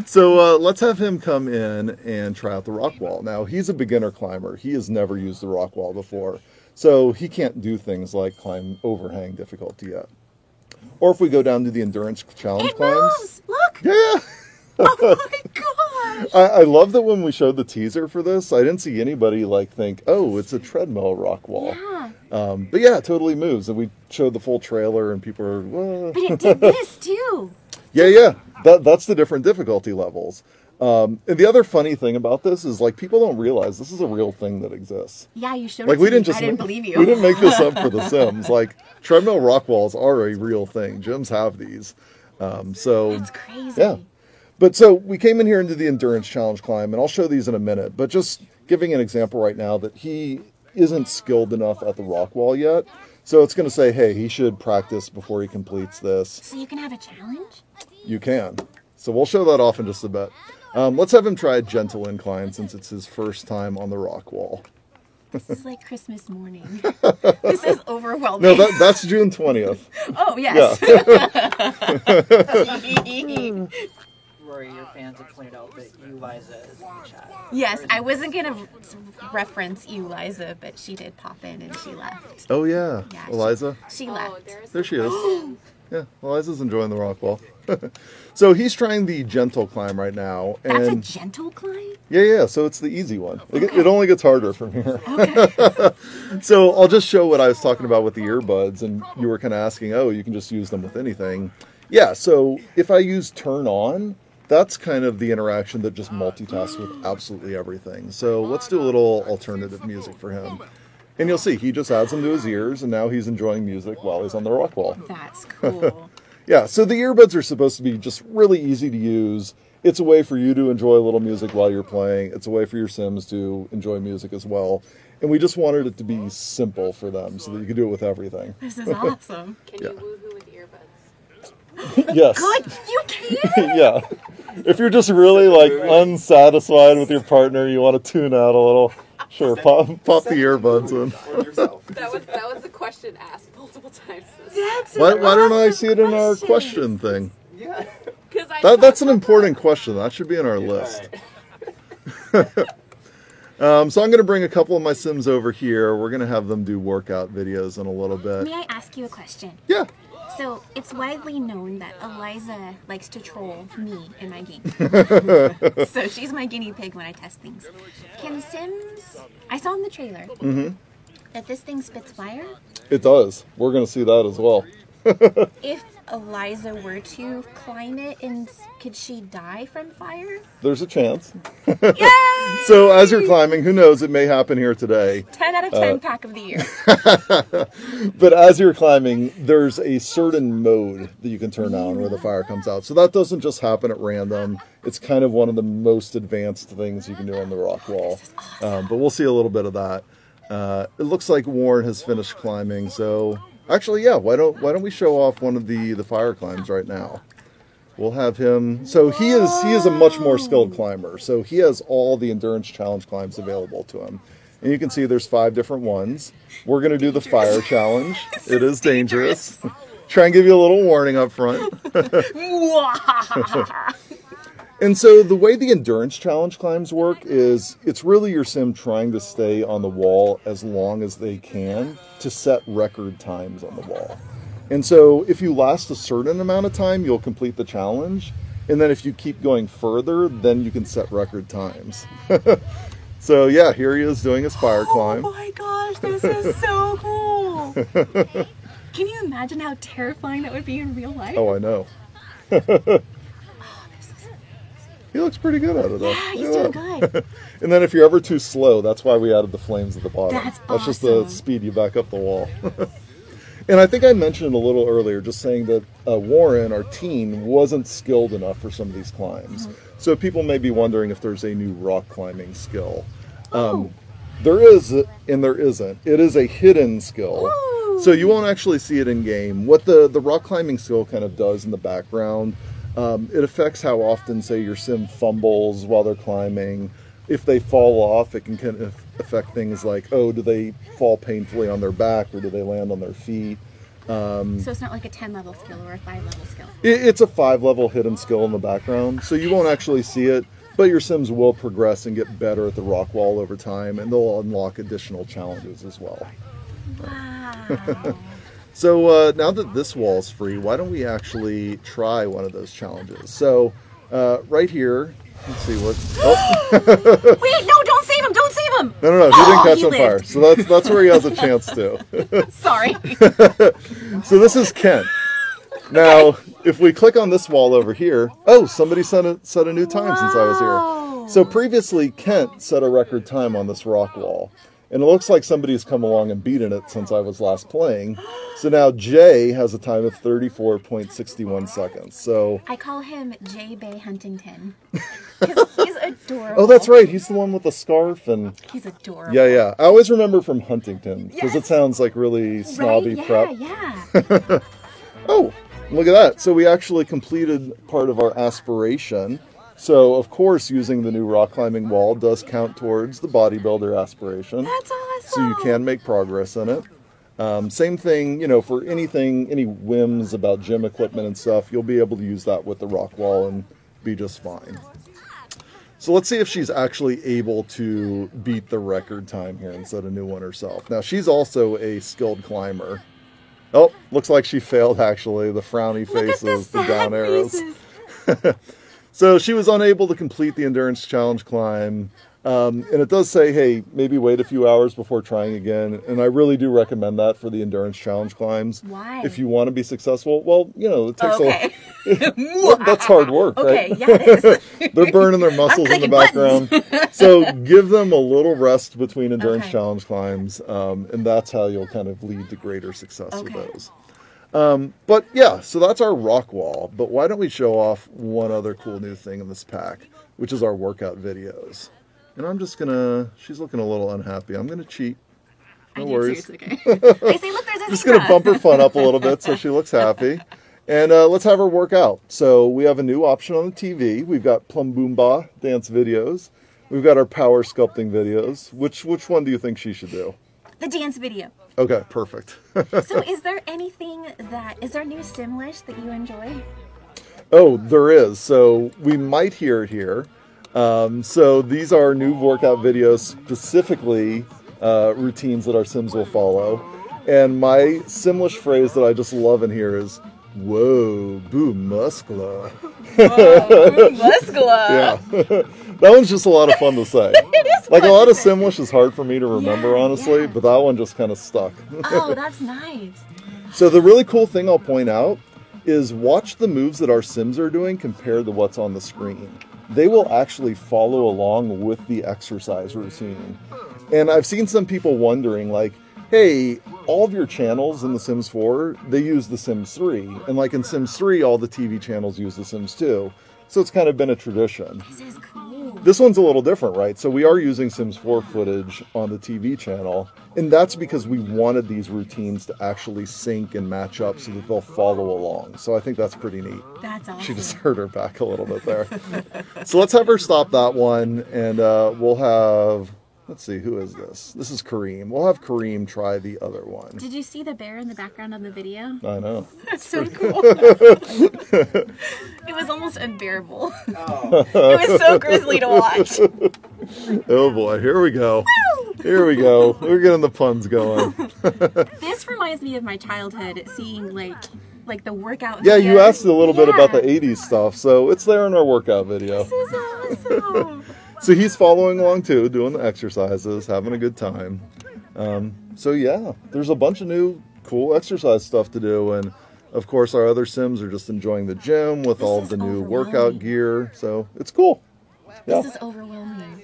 [SPEAKER 2] So let's have him come in and try out the rock wall. Now, he's a beginner climber. He has never used the rock wall before. So he can't do things like climb overhang difficulty yet. Or if we go down to the endurance challenge
[SPEAKER 3] It
[SPEAKER 2] climbs.
[SPEAKER 3] moves. Look.
[SPEAKER 2] Yeah.
[SPEAKER 3] Oh my gosh.
[SPEAKER 2] I love that when we showed the teaser for this, I didn't see anybody like think, oh, it's a treadmill rock wall.
[SPEAKER 3] Yeah.
[SPEAKER 2] But yeah, it totally moves. And we showed the full trailer and people are, "Whoa."
[SPEAKER 3] But it did this too.
[SPEAKER 2] Yeah. That's the different difficulty levels. And the other funny thing about this is like people don't realize this is a real thing that exists.
[SPEAKER 3] Yeah, you showed
[SPEAKER 2] Like
[SPEAKER 3] it
[SPEAKER 2] we
[SPEAKER 3] to
[SPEAKER 2] didn't
[SPEAKER 3] me.
[SPEAKER 2] just
[SPEAKER 3] I didn't believe you.
[SPEAKER 2] We didn't make this up for the Sims. Like treadmill rock walls are a real thing. Gyms have these. So
[SPEAKER 3] It's crazy.
[SPEAKER 2] yeah. But so we came in here into the endurance challenge climb, and I'll show these in a minute. But just giving an example right now that he isn't skilled enough at the rock wall yet. So it's going to say, hey, he should practice before he completes this.
[SPEAKER 3] So you can have a challenge?
[SPEAKER 2] You can. So we'll show that off in just a bit. Let's have him try a gentle incline since it's his first time on the rock wall.
[SPEAKER 3] This is like Christmas morning. This is overwhelming.
[SPEAKER 2] No, that's June 20th.
[SPEAKER 3] Oh, yes.
[SPEAKER 1] Rory, your fans have pointed out that you, Liza, is in the chat.
[SPEAKER 3] Yes, I wasn't going to reference you, Liza, but she did pop in and she left.
[SPEAKER 2] Oh, yeah.
[SPEAKER 3] Yeah,
[SPEAKER 2] Eliza?
[SPEAKER 3] She
[SPEAKER 4] Oh,
[SPEAKER 3] left.
[SPEAKER 2] There she is. Yeah, Eliza's enjoying the rock wall. So he's trying the gentle climb right now.
[SPEAKER 3] That's a
[SPEAKER 2] And
[SPEAKER 3] gentle climb?
[SPEAKER 2] yeah, so it's the easy one. It only gets harder from here.
[SPEAKER 3] Okay.
[SPEAKER 2] So I'll just show what I was talking about with the earbuds, and you were kind of asking, oh, you can just use them with anything. Yeah, so if I use turn on, that's kind of the interaction that just multitasks with absolutely everything. So let's do a little alternative music for him. And you'll see, he just adds them to his ears, and now he's enjoying music while he's on the rock wall.
[SPEAKER 3] That's cool.
[SPEAKER 2] Yeah, so the earbuds are supposed to be just really easy to use. It's a way for you to enjoy a little music while you're playing. It's a way for your Sims to enjoy music as well. And we just wanted it to be simple for them so that you could do it with everything.
[SPEAKER 3] This is awesome.
[SPEAKER 4] Can
[SPEAKER 2] Yeah.
[SPEAKER 4] you woohoo with earbuds?
[SPEAKER 2] Yes.
[SPEAKER 3] Good, you can?
[SPEAKER 2] Yeah. If you're just really like unsatisfied with your partner, you want to tune out a little, sure, pop the earbuds in.
[SPEAKER 1] Or yourself.
[SPEAKER 4] That was a question asked multiple times.
[SPEAKER 3] That's
[SPEAKER 2] Why
[SPEAKER 3] an
[SPEAKER 2] don't I
[SPEAKER 3] awesome
[SPEAKER 2] see it in our question thing?
[SPEAKER 1] Yeah.
[SPEAKER 4] Because
[SPEAKER 2] That's an important question. That should be on our list.
[SPEAKER 1] Alright.
[SPEAKER 2] So I'm going to bring a couple of my Sims over here. We're going to have them do workout videos in a little bit.
[SPEAKER 3] May I ask you a question?
[SPEAKER 2] Yeah.
[SPEAKER 3] So, it's widely known that Eliza likes to troll me in my game. So, she's my guinea pig when I test things. Can Sims... I saw in the trailer that this thing spits fire.
[SPEAKER 2] It does. We're going to see that as well.
[SPEAKER 3] If Eliza were to climb it, and could she die from fire?
[SPEAKER 2] There's a chance.
[SPEAKER 3] Yay!
[SPEAKER 2] So as you're climbing, who knows, it may happen here today.
[SPEAKER 3] 10 out of 10 pack of the year.
[SPEAKER 2] But as you're climbing, there's a certain mode that you can turn on where the fire comes out. So that doesn't just happen at random. It's kind of one of the most advanced things you can do on the rock wall. But we'll see a little bit of that. It looks like Warren has finished climbing. So actually, yeah, why don't we show off one of the fire climbs right now? We'll have him. So he is a much more skilled climber. So he has all the endurance challenge climbs available to him. And you can see there's 5 different ones. We're going to do the fire challenge. It is dangerous. Try and give you a little warning up front. And so the way the endurance challenge climbs work is it's really your sim trying to stay on the wall as long as they can to set record times on the wall. And so if you last a certain amount of time, you'll complete the challenge. And then if you keep going further, then you can set record times. So yeah, here he is doing his fire climb.
[SPEAKER 3] Oh my gosh, this is so cool. Can you imagine how terrifying that would be in real life?
[SPEAKER 2] Oh, I know. He looks pretty good at it though.
[SPEAKER 3] Yeah, he's doing good.
[SPEAKER 2] And then if you're ever too slow, that's why we added the flames at the bottom.
[SPEAKER 3] That's
[SPEAKER 2] just the
[SPEAKER 3] awesome.
[SPEAKER 2] speed you back up the wall. And I think I mentioned a little earlier, just saying that Warren, our teen, wasn't skilled enough for some of these climbs. So people may be wondering if there's a new rock climbing skill. There is, and there isn't. It is a hidden skill.
[SPEAKER 3] Ooh.
[SPEAKER 2] So you won't actually see it in game. What the rock climbing skill kind of does in the background, it affects how often, say, your sim fumbles while they're climbing. If they fall off, it can kind of affect things like, oh, do they fall painfully on their back or do they land on their feet?
[SPEAKER 3] So it's not like a 10-level skill or a 5-level skill.
[SPEAKER 2] It's a 5-level hidden skill in the background, so you won't actually see it, but your sims will progress and get better at the rock wall over time, and they'll unlock additional challenges as well.
[SPEAKER 3] Wow.
[SPEAKER 2] So now that this wall's free, why don't we actually try one of those challenges? So right here, let's see what... Oh.
[SPEAKER 3] Wait, no, don't save him! Don't save him!
[SPEAKER 2] No, he didn't catch
[SPEAKER 3] he
[SPEAKER 2] on fire.
[SPEAKER 3] lived.
[SPEAKER 2] So that's where he has a chance to.
[SPEAKER 3] Sorry.
[SPEAKER 2] So this is Kent. Now, if we click on this wall over here, oh, somebody set a new time since I was here. So previously, Kent set a record time on this rock wall. And it looks like somebody's come along and beaten it since I was last playing. So now Jay has a time of 34.61 seconds. So
[SPEAKER 3] I call him J. Bay Huntington. Because he's adorable.
[SPEAKER 2] oh, that's right. He's the one with the scarf and
[SPEAKER 3] He's adorable.
[SPEAKER 2] yeah. I always remember from Huntington because it
[SPEAKER 3] Yes.
[SPEAKER 2] sounds like really snobby
[SPEAKER 3] Right?
[SPEAKER 2] prep.
[SPEAKER 3] Yeah.
[SPEAKER 2] Oh, look at that. So we actually completed part of our aspiration. So, of course, using the new rock climbing wall does count towards the bodybuilder aspiration.
[SPEAKER 3] That's awesome.
[SPEAKER 2] So you can make progress in it. Same thing, for anything, any whims about gym equipment and stuff, you'll be able to use that with the rock wall and be just fine. So let's see if she's actually able to beat the record time here and set a new one herself. Now, she's also a skilled climber. Oh, looks like she failed, actually. The frowny
[SPEAKER 3] Look at
[SPEAKER 2] faces, the
[SPEAKER 3] sad
[SPEAKER 2] down arrows.
[SPEAKER 3] faces.
[SPEAKER 2] So she was unable to complete the endurance challenge climb. And it does say, hey, maybe wait a few hours before trying again. And I really do recommend that for the endurance challenge climbs.
[SPEAKER 3] Why?
[SPEAKER 2] If you want to be successful, well, it takes
[SPEAKER 3] Okay.
[SPEAKER 2] that's hard work,
[SPEAKER 3] Okay,
[SPEAKER 2] right?
[SPEAKER 3] yeah, it is.
[SPEAKER 2] They're burning their muscles in the
[SPEAKER 3] clicking
[SPEAKER 2] background. So give them a little rest between endurance
[SPEAKER 3] Okay.
[SPEAKER 2] challenge climbs. And that's how you'll kind of lead to greater success with
[SPEAKER 3] Okay.
[SPEAKER 2] those. But yeah, so that's our rock wall. But why don't we show off one other cool new thing in this pack, which is our workout videos. And I'm just she's looking a little unhappy. I'm gonna cheat. No worries.
[SPEAKER 3] It's okay. I say, look, there's a
[SPEAKER 2] Just
[SPEAKER 3] zebra.
[SPEAKER 2] gonna bump her fun up a little bit so she looks happy. And let's have her work out. So we have a new option on the TV. We've got Plum Boomba dance videos. We've got our power sculpting videos. Which one do you think she should do?
[SPEAKER 3] The dance video.
[SPEAKER 2] Okay, perfect.
[SPEAKER 3] So is there is there new Simlish that you enjoy?
[SPEAKER 2] Oh, there is. So we might hear it here. So these are new workout videos, specifically routines that our Sims will follow. And my Simlish phrase that I just love in here is, whoa, boo muscula.
[SPEAKER 3] Muscula.
[SPEAKER 2] Yeah. That one's just a lot of fun to say.
[SPEAKER 3] It is
[SPEAKER 2] Like a
[SPEAKER 3] fun
[SPEAKER 2] lot
[SPEAKER 3] to
[SPEAKER 2] of
[SPEAKER 3] say.
[SPEAKER 2] Simlish is hard for me to remember,
[SPEAKER 3] Yeah,
[SPEAKER 2] honestly,
[SPEAKER 3] yeah.
[SPEAKER 2] but that one just kind of stuck.
[SPEAKER 3] Oh, that's nice.
[SPEAKER 2] So the really cool thing I'll point out is watch the moves that our Sims are doing compared to what's on the screen. They will actually follow along with the exercise routine. And I've seen some people wondering, like, hey, all of your channels in The Sims 4, they use The Sims 3. And like in Sims 3, all the TV channels use The Sims 2. So it's kind of been a tradition.
[SPEAKER 3] This is cool.
[SPEAKER 2] This one's a little different, right? So we are using Sims 4 footage on the TV channel, and that's because we wanted these routines to actually sync and match up so that they'll follow along. So I think that's pretty neat.
[SPEAKER 3] That's awesome.
[SPEAKER 2] She just hurt her back a little bit there. So let's have her stop that one, and we'll have, let's see, who is this? This is Kareem. We'll have Kareem try the other one.
[SPEAKER 3] Did you see the bear in the background of the video?
[SPEAKER 2] I know.
[SPEAKER 3] That's so cool. It was almost unbearable.
[SPEAKER 1] Oh.
[SPEAKER 3] It was so grisly to watch.
[SPEAKER 2] Oh boy, here we go. Here we go. We're getting the puns going.
[SPEAKER 3] This reminds me of my childhood, seeing like the workout.
[SPEAKER 2] Yeah, you
[SPEAKER 3] videos.
[SPEAKER 2] asked a little bit about the
[SPEAKER 3] Yeah.
[SPEAKER 2] 80s stuff, so it's there in our workout video.
[SPEAKER 3] This is awesome.
[SPEAKER 2] So he's following along too, doing the exercises, having a good time. So yeah, there's a bunch of new cool exercise stuff to do, and of course our other Sims are just enjoying the gym with all of
[SPEAKER 3] is
[SPEAKER 2] the new
[SPEAKER 3] overwhelming.
[SPEAKER 2] workout gear. So it's cool. Yeah.
[SPEAKER 3] This is overwhelming.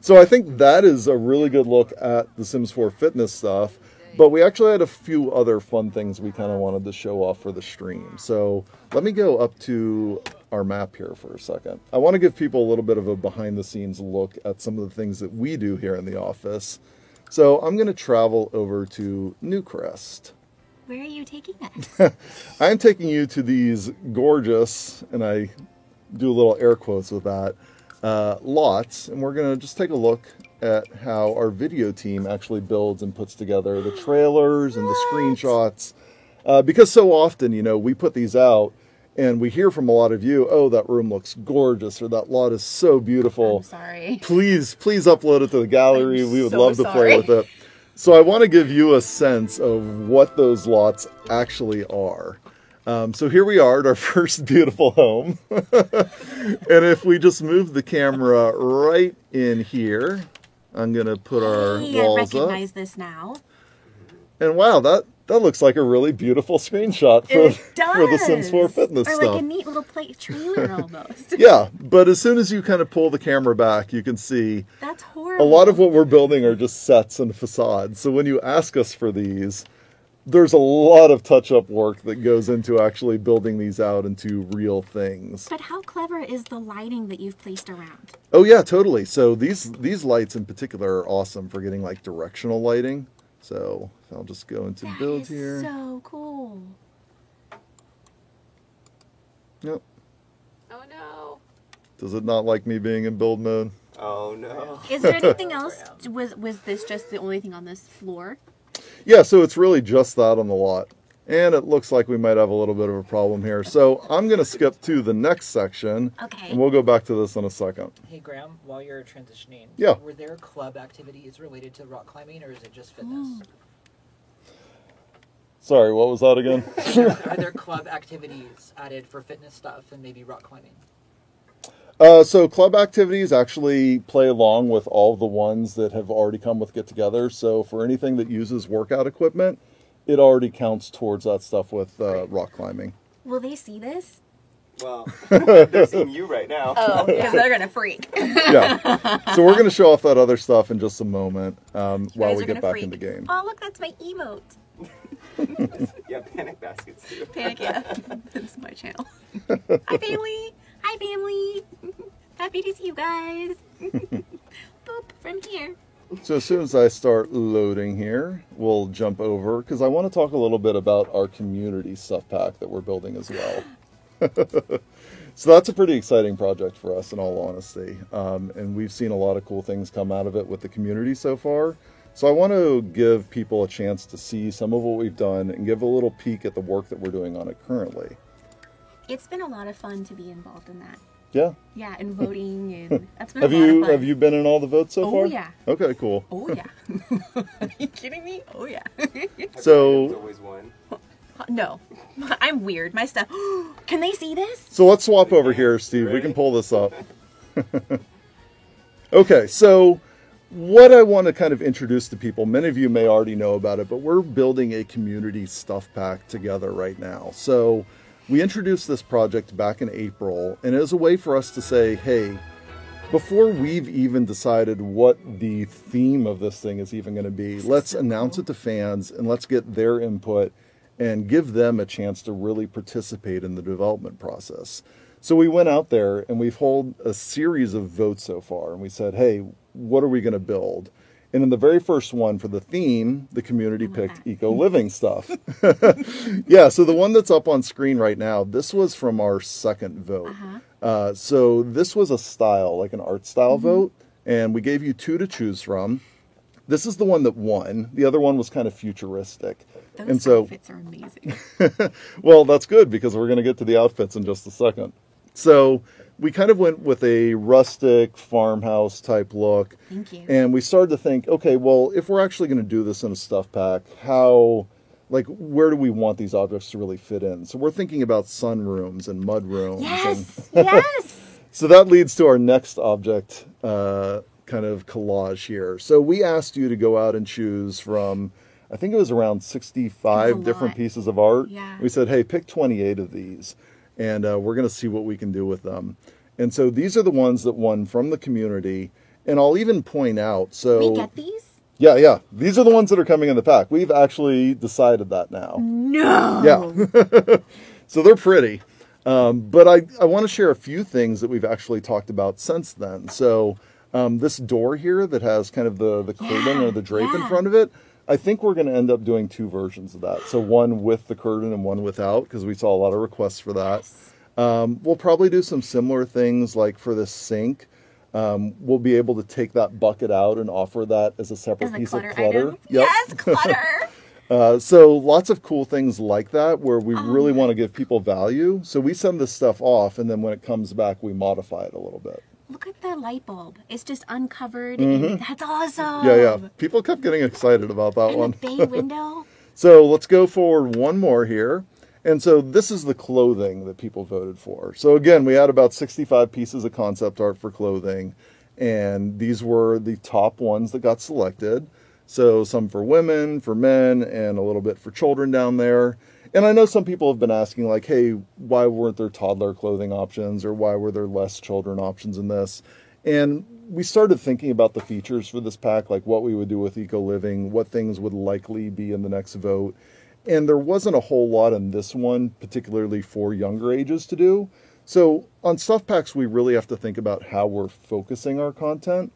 [SPEAKER 2] So I think that is a really good look at the Sims 4 fitness stuff. But we actually had a few other fun things we kind of wanted to show off for the stream. So let me go up to our map here for a second. I want to give people a little bit of a behind the scenes look at some of the things that we do here in the office. So I'm going to travel over to Newcrest.
[SPEAKER 3] Where are you taking us?
[SPEAKER 2] I'm taking you to these gorgeous, and I do a little air quotes with that, lots. And we're going to just take a look at how our video team actually builds and puts together the trailers and the screenshots. Because so often, you know, we put these out and we hear from a lot of you, oh, that room looks gorgeous, or that lot is so beautiful.
[SPEAKER 3] I'm sorry.
[SPEAKER 2] Please upload it to the gallery. We would
[SPEAKER 3] so
[SPEAKER 2] love to play with it. So I want to give you a sense of what those lots actually are. So here we are at our first beautiful home. And if we just move the camera right in here, I'm going to put our walls
[SPEAKER 3] I recognize
[SPEAKER 2] up.
[SPEAKER 3] this now.
[SPEAKER 2] And wow, that looks like a really beautiful screenshot for the Sims 4 fitness
[SPEAKER 3] or
[SPEAKER 2] stuff.
[SPEAKER 3] like a neat little trailer almost.
[SPEAKER 2] Yeah, but as soon as you kind of pull the camera back, you can see
[SPEAKER 3] That's horrible.
[SPEAKER 2] a lot of what we're building are just sets and facades. So when you ask us for these, there's a lot of touch-up work that goes into actually building these out into real things.
[SPEAKER 3] But how clever is the lighting that you've placed around?
[SPEAKER 2] Oh yeah, totally. So these lights in particular are awesome for getting like directional lighting. So I'll just go into build here.
[SPEAKER 3] So cool.
[SPEAKER 2] Yep.
[SPEAKER 4] Oh no.
[SPEAKER 2] Does it not like me being in build mode?
[SPEAKER 5] Oh no.
[SPEAKER 3] Is there anything else? Was this just the only thing on this floor?
[SPEAKER 2] Yeah, so it's really just that on the lot. And it looks like we might have a little bit of a problem here. So I'm going to skip to the next section.
[SPEAKER 3] Okay.
[SPEAKER 2] And we'll go back to this in a second.
[SPEAKER 1] Hey Graham, while you're transitioning,
[SPEAKER 2] Yeah.
[SPEAKER 1] were there club activities related to rock climbing, or is it just fitness?
[SPEAKER 2] Sorry, what was that again?
[SPEAKER 1] Are there club activities added for fitness stuff and maybe rock climbing?
[SPEAKER 2] So club activities actually play along with all the ones that have already come with Get Together. So for anything that uses workout equipment, it already counts towards that stuff with rock climbing.
[SPEAKER 3] Will they see this?
[SPEAKER 5] Well, they're seeing you right now.
[SPEAKER 3] Oh, because they're gonna freak.
[SPEAKER 2] Yeah. So we're going to show off that other stuff in just a moment while
[SPEAKER 3] Guys
[SPEAKER 2] we
[SPEAKER 3] are
[SPEAKER 2] get
[SPEAKER 3] gonna
[SPEAKER 2] back
[SPEAKER 3] freak.
[SPEAKER 2] in the game.
[SPEAKER 3] Oh, look, that's my emote.
[SPEAKER 5] Yeah, panic baskets too.
[SPEAKER 3] Panic, yeah. This is my channel. Hi, family. Hi, family. Happy to see you guys. Boop, from here.
[SPEAKER 2] So as soon as I start loading here, we'll jump over because I want to talk a little bit about our community stuff pack that we're building as well. So that's a pretty exciting project for us in all honesty. And we've seen a lot of cool things come out of it with the community so far. So I want to give people a chance to see some of what we've done and give a little peek at the work that we're doing on it currently.
[SPEAKER 3] It's been a lot of fun to be involved in that.
[SPEAKER 2] Yeah.
[SPEAKER 3] Yeah, and voting, and that's been a lot of fun.
[SPEAKER 2] Have you been in all the votes so far?
[SPEAKER 3] Oh, yeah.
[SPEAKER 2] Okay, cool.
[SPEAKER 3] Oh, yeah. Are you kidding me? Oh, yeah.
[SPEAKER 2] So-
[SPEAKER 5] There's always one.
[SPEAKER 3] No. I'm weird. My stuff. Can they see this?
[SPEAKER 2] So let's swap over here, Steve. We can pull this up. Okay, so what I want to kind of introduce to people, many of you may already know about it, but we're building a community stuff pack together right now. So we introduced this project back in April, and it was a way for us to say, hey, before we've even decided what the theme of this thing is even going to be, let's announce it to fans and let's get their input and give them a chance to really participate in the development process. So we went out there and we've held a series of votes so far, and we said, hey, what are we going to build? And in the very first one for the theme, the community picked eco-living stuff. Yeah, so the one that's up on screen right now, this was from our second vote. So this was a style, like an art style vote, and we gave you two to choose from. This is the one that won. The other one was kind of futuristic.
[SPEAKER 3] Those outfits are amazing.
[SPEAKER 2] Well, that's good because we're going to get to the outfits in just a second. So we kind of went with a rustic farmhouse type look.
[SPEAKER 3] Thank you.
[SPEAKER 2] And we started to think, okay, well, if we're actually going to do this in a stuff pack, where do we want these objects to really fit in? So we're thinking about sunrooms and mud rooms.
[SPEAKER 3] Yes, yes.
[SPEAKER 2] So that leads to our next object kind of collage here. So we asked you to go out and choose from, I think it was around 65 different pieces of art.
[SPEAKER 3] Yeah.
[SPEAKER 2] We said, hey, pick 28 of these, and we're going to see what we can do with them. And so these are the ones that won from the community. And I'll even point out, so...
[SPEAKER 3] We get these?
[SPEAKER 2] Yeah. These are the ones that are coming in the pack. We've actually decided that now.
[SPEAKER 3] No.
[SPEAKER 2] Yeah. So they're pretty. But I want to share a few things that we've actually talked about since then. So this door here that has kind of the curtain or the drape in front of it, I think we're going to end up doing 2 versions of that. So one with the curtain and one without, because we saw a lot of requests for that. We'll probably do some similar things like for this sink. We'll be able to take that bucket out and offer that as a separate piece of clutter.
[SPEAKER 3] Item? Yes, clutter.
[SPEAKER 2] So lots of cool things like that where we really want to give people value. So we send this stuff off, and then when it comes back, we modify it a little bit.
[SPEAKER 3] Look at the light bulb. It's just uncovered. And that's awesome.
[SPEAKER 2] Yeah. People kept getting excited about that
[SPEAKER 3] And
[SPEAKER 2] one.
[SPEAKER 3] the bay window.
[SPEAKER 2] So let's go forward one more here. And so this is the clothing that people voted for. So again, we had about 65 pieces of concept art for clothing, and these were the top ones that got selected. So some for women, for men, and a little bit for children down there. And I know some people have been asking like, hey, why weren't there toddler clothing options, or why were there less children options in this? And we started thinking about the features for this pack, like what we would do with Eco Living, what things would likely be in the next vote. And there wasn't a whole lot in this one, particularly for younger ages, to do. So on stuff packs, we really have to think about how we're focusing our content.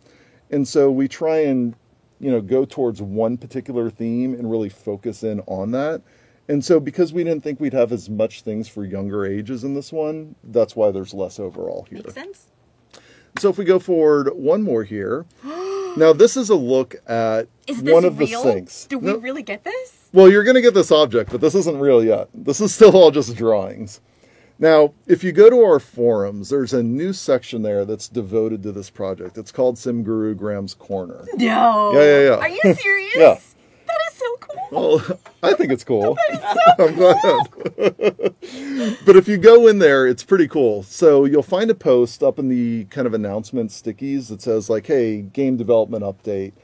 [SPEAKER 2] And so we try and, go towards one particular theme and really focus in on that. And so because we didn't think we'd have as much things for younger ages in this one, that's why there's less overall here.
[SPEAKER 3] Makes sense.
[SPEAKER 2] So if we go forward one more here. Now this is a look at one of the sinks.
[SPEAKER 3] Do we really get this?
[SPEAKER 2] Well, you're going to get this object, but this isn't real yet. This is still all just drawings. Now, if you go to our forums, there's a new section there that's devoted to this project. It's called Sim Guru Graham's Corner.
[SPEAKER 3] No.
[SPEAKER 2] Yeah.
[SPEAKER 3] Are you serious?
[SPEAKER 2] Yeah.
[SPEAKER 3] That is so cool.
[SPEAKER 2] Well, I think it's cool. I'm glad. But if you go in there, it's pretty cool. So you'll find a post up in the kind of announcement stickies that says like, hey, game development update.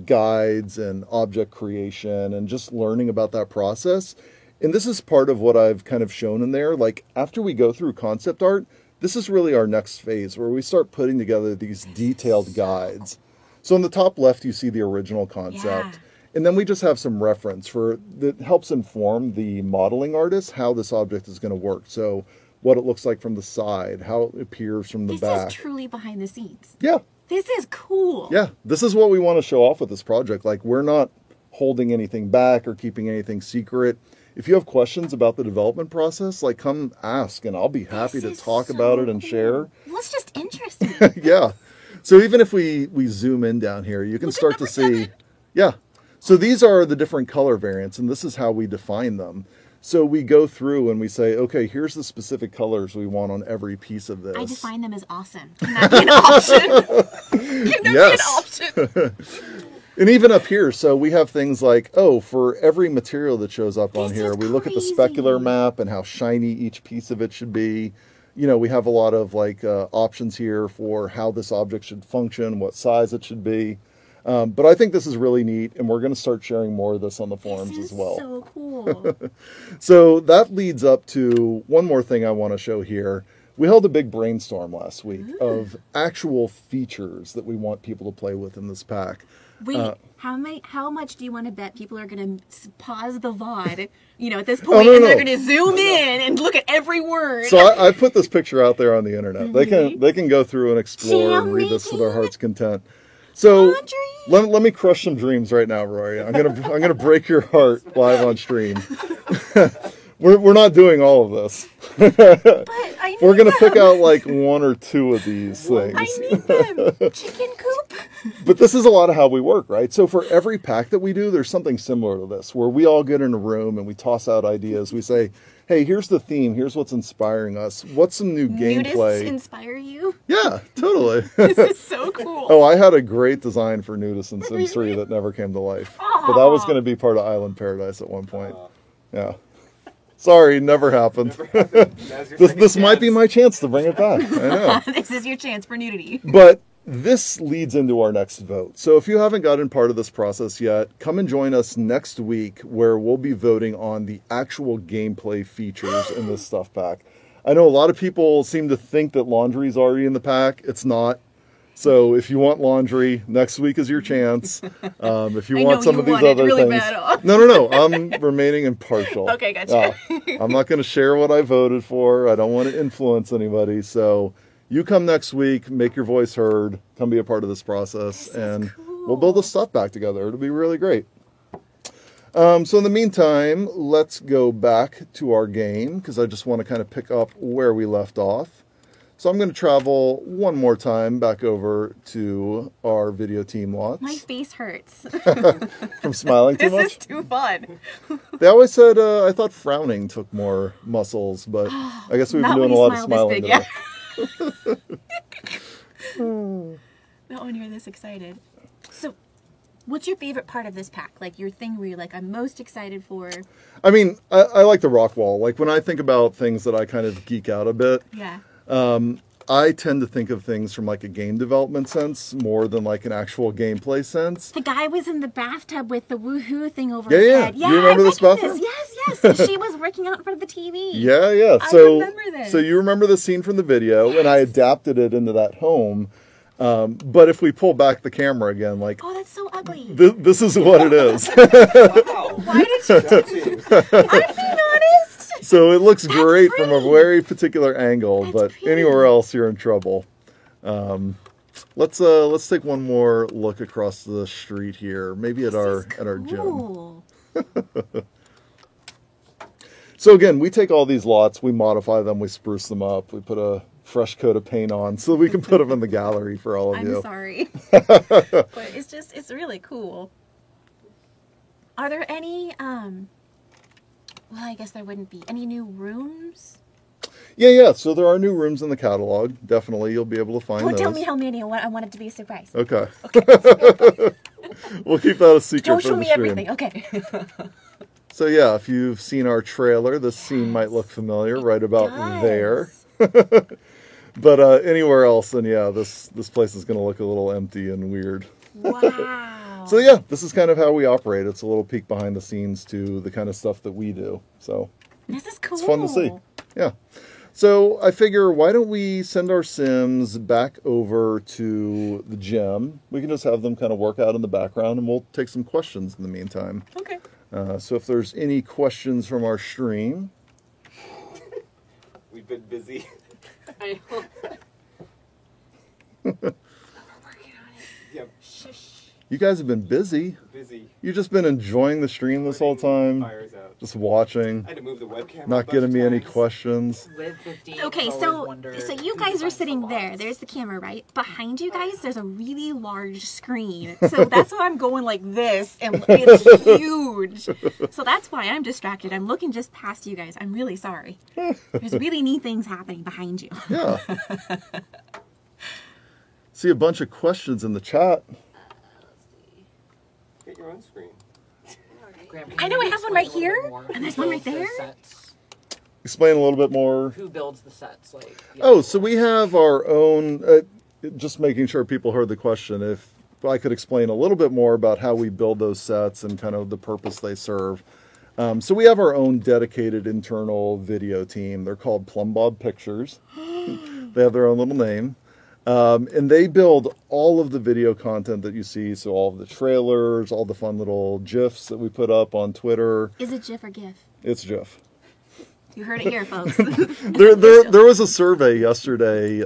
[SPEAKER 2] Guides and object creation and just learning about that process. And this is part of what I've kind of shown in there. Like after we go through concept art, this is really our next phase where we start putting together these detailed guides. So in the top left, you see the original concept.
[SPEAKER 3] Yeah.
[SPEAKER 2] And then we just have some reference that helps inform the modeling artist how this object is going to work. So what it looks like from the side, how it appears from the back.
[SPEAKER 3] This is truly behind the scenes.
[SPEAKER 2] Yeah.
[SPEAKER 3] This is cool.
[SPEAKER 2] Yeah, this is what we want to show off with this project. Like, we're not holding anything back or keeping anything secret. If you have questions about the development process, like, come ask, and I'll be happy to talk about it and share.
[SPEAKER 3] Well, it's just interesting.
[SPEAKER 2] Yeah. So even if we zoom in down here, you can start to see. Yeah. So these are the different color variants, and this is how we define them. So we go through and we say, okay, here's the specific colors we want on every piece of this.
[SPEAKER 3] I define them as awesome. Can that be an option? Can there be an option?
[SPEAKER 2] And even up here, so we have things like, for every material that shows up on here, we look at the specular map and how shiny each piece of it should be. We have a lot of options here for how this object should function, what size it should be. But I think this is really neat, and we're going to start sharing more of this on the forums as well.
[SPEAKER 3] So cool.
[SPEAKER 2] So that leads up to one more thing I want to show here. We held a big brainstorm last week of actual features that we want people to play with in this pack.
[SPEAKER 3] Wait, how much do you want to bet people are going to pause the VOD, at this point, and they're going to zoom in and look at every word?
[SPEAKER 2] So I put this picture out there on the internet. They can go through and explore and read this to their heart's content. So let me crush some dreams right now, Rory. I'm gonna break your heart live on stream. We're not doing all of this.
[SPEAKER 3] But I need
[SPEAKER 2] We're gonna
[SPEAKER 3] them.
[SPEAKER 2] pick out like 1 or 2 of these things.
[SPEAKER 3] I need them. Chicken coop.
[SPEAKER 2] But this is a lot of how we work, right? So for every pack that we do, there's something similar to this, where we all get in a room and we toss out ideas. We say, hey, here's the theme. Here's what's inspiring us. What's some new gameplay?
[SPEAKER 3] Nudists inspire you?
[SPEAKER 2] Yeah, totally.
[SPEAKER 3] This is so cool.
[SPEAKER 2] Oh, I had a great design for Nudist in Sims 3 that never came to life. But that was going to be part of Island Paradise at one point. Yeah. Sorry, never happened. This might be my chance to bring it back. I know.
[SPEAKER 3] This is your chance for nudity.
[SPEAKER 2] But this leads into our next vote. So if you haven't gotten part of this process yet, come and join us next week where we'll be voting on the actual gameplay features in this stuff pack. I know a lot of people seem to think that laundry is already in the pack. It's not. So if you want laundry, next week is your chance. If you
[SPEAKER 3] I
[SPEAKER 2] want
[SPEAKER 3] know
[SPEAKER 2] some
[SPEAKER 3] you
[SPEAKER 2] of these
[SPEAKER 3] want it
[SPEAKER 2] other
[SPEAKER 3] really
[SPEAKER 2] things,
[SPEAKER 3] bad.
[SPEAKER 2] no, I'm remaining impartial.
[SPEAKER 3] Okay, gotcha.
[SPEAKER 2] I'm not going to share what I voted for. I don't want to influence anybody. So you come next week, make your voice heard, come be a part of this process, and we'll build this stuff back together. It'll be really great. So in the meantime, let's go back to our game because I just want to kind of pick up where we left off. So I'm going to travel one more time back over to our video team lots.
[SPEAKER 3] My face hurts.
[SPEAKER 2] From smiling too
[SPEAKER 3] This
[SPEAKER 2] much.
[SPEAKER 3] is too fun.
[SPEAKER 2] They always said I thought frowning took more muscles, but I guess we've been
[SPEAKER 3] Not
[SPEAKER 2] doing
[SPEAKER 3] when
[SPEAKER 2] a
[SPEAKER 3] you
[SPEAKER 2] lot of
[SPEAKER 3] smile this
[SPEAKER 2] smiling
[SPEAKER 3] big,
[SPEAKER 2] today.
[SPEAKER 3] Not when you're this excited. So, what's your favorite part of this pack? Like your thing where you're like, I'm most excited for.
[SPEAKER 2] I mean, I like the rock wall. Like when I think about things that I kind of geek out a bit,
[SPEAKER 3] Yeah.
[SPEAKER 2] I tend to think of things from like a game development sense more than like an actual gameplay sense.
[SPEAKER 3] The guy was in the bathtub with the woohoo thing over
[SPEAKER 2] Yeah,
[SPEAKER 3] his
[SPEAKER 2] yeah.
[SPEAKER 3] head.
[SPEAKER 2] You remember
[SPEAKER 3] my
[SPEAKER 2] this bathroom?
[SPEAKER 3] goodness. Yes. And she was working out in front of the TV.
[SPEAKER 2] Yeah.
[SPEAKER 3] I
[SPEAKER 2] So,
[SPEAKER 3] remember this.
[SPEAKER 2] so you remember the scene from the video, and I adapted it into that home. But if we pull back the camera again, like
[SPEAKER 3] Oh, that's so ugly.
[SPEAKER 2] this is what it is.
[SPEAKER 5] Wow.
[SPEAKER 3] Why did you?
[SPEAKER 5] Judging.
[SPEAKER 3] I'm being honest.
[SPEAKER 2] So it looks great from a
[SPEAKER 3] pretty.
[SPEAKER 2] very particular angle,
[SPEAKER 3] That's
[SPEAKER 2] but
[SPEAKER 3] pretty.
[SPEAKER 2] anywhere else you're in trouble. Let's take one more look across the street here, maybe at our gym.
[SPEAKER 3] Cool.
[SPEAKER 2] So again, we take all these lots, we modify them, we spruce them up, we put a fresh coat of paint on so we can put them in the gallery for all of
[SPEAKER 3] I'm
[SPEAKER 2] you.
[SPEAKER 3] sorry. But it's really cool. Are there any, well, I guess there wouldn't be any new rooms?
[SPEAKER 2] Yeah. So there are new rooms in the catalog. Definitely, you'll be able to find
[SPEAKER 3] Don't
[SPEAKER 2] those.
[SPEAKER 3] tell me how many. I want it to be a surprise.
[SPEAKER 2] Okay. We'll keep that a secret
[SPEAKER 3] Don't
[SPEAKER 2] for
[SPEAKER 3] show
[SPEAKER 2] the
[SPEAKER 3] me
[SPEAKER 2] stream.
[SPEAKER 3] everything. Okay.
[SPEAKER 2] So yeah, if you've seen our trailer, this scene might look familiar right about there.
[SPEAKER 3] Does.
[SPEAKER 2] But anywhere else, then yeah, this place is going to look a little empty and weird.
[SPEAKER 3] Wow.
[SPEAKER 2] So yeah, this is kind of how we operate. It's a little peek behind the scenes to the kind of stuff that we do. So
[SPEAKER 3] This is cool.
[SPEAKER 2] it's fun to see. Yeah. So I figure, why don't we send our Sims back over to the gym? We can just have them kind of work out in the background, and we'll take some questions in the meantime.
[SPEAKER 3] Okay.
[SPEAKER 2] So if there's any questions from our stream,
[SPEAKER 5] We've been busy.
[SPEAKER 4] I know. We're working on it.
[SPEAKER 5] Yep.
[SPEAKER 4] Shush.
[SPEAKER 2] you guys have been busy.
[SPEAKER 5] Busy.
[SPEAKER 2] You've just been enjoying the stream this whole time,
[SPEAKER 5] Fires out.
[SPEAKER 2] just watching,
[SPEAKER 5] I had to move the webcam.
[SPEAKER 2] not
[SPEAKER 5] a bunch
[SPEAKER 2] getting
[SPEAKER 5] of
[SPEAKER 2] me any
[SPEAKER 5] times.
[SPEAKER 2] questions.
[SPEAKER 1] Live 15.
[SPEAKER 3] Okay,
[SPEAKER 1] always
[SPEAKER 3] so
[SPEAKER 1] wondered
[SPEAKER 3] so you
[SPEAKER 1] who
[SPEAKER 3] guys are
[SPEAKER 1] designs
[SPEAKER 3] sitting
[SPEAKER 1] the
[SPEAKER 3] there.
[SPEAKER 1] lots.
[SPEAKER 3] There's the camera, right? Behind you guys, there's a really large screen. So that's why I'm going like this, and it's huge. So that's why I'm distracted. I'm looking just past you guys. I'm really sorry. There's really neat things happening behind you.
[SPEAKER 2] Yeah. See a bunch of questions in the chat.
[SPEAKER 5] Get your own screen.
[SPEAKER 1] Graham, can
[SPEAKER 3] I
[SPEAKER 1] you
[SPEAKER 3] know I have one right
[SPEAKER 1] explain a little
[SPEAKER 3] here,
[SPEAKER 1] bit more?
[SPEAKER 3] and
[SPEAKER 1] Who
[SPEAKER 3] there's one right
[SPEAKER 1] builds the
[SPEAKER 3] there.
[SPEAKER 1] sets?
[SPEAKER 2] Explain a little bit more.
[SPEAKER 1] Who builds the sets? Like. Yeah.
[SPEAKER 2] Oh, so we have our own, just making sure people heard the question. If I could explain a little bit more about how we build those sets and kind of the purpose they serve. So we have our own dedicated internal video team. They're called Plumbob Pictures. They have their own little name. And they build all of the video content that you see. So all of the trailers, all the fun little GIFs that we put up on Twitter.
[SPEAKER 3] Is it GIF or GIF?
[SPEAKER 2] It's GIF.
[SPEAKER 3] You heard it here, folks.
[SPEAKER 2] There was a survey yesterday,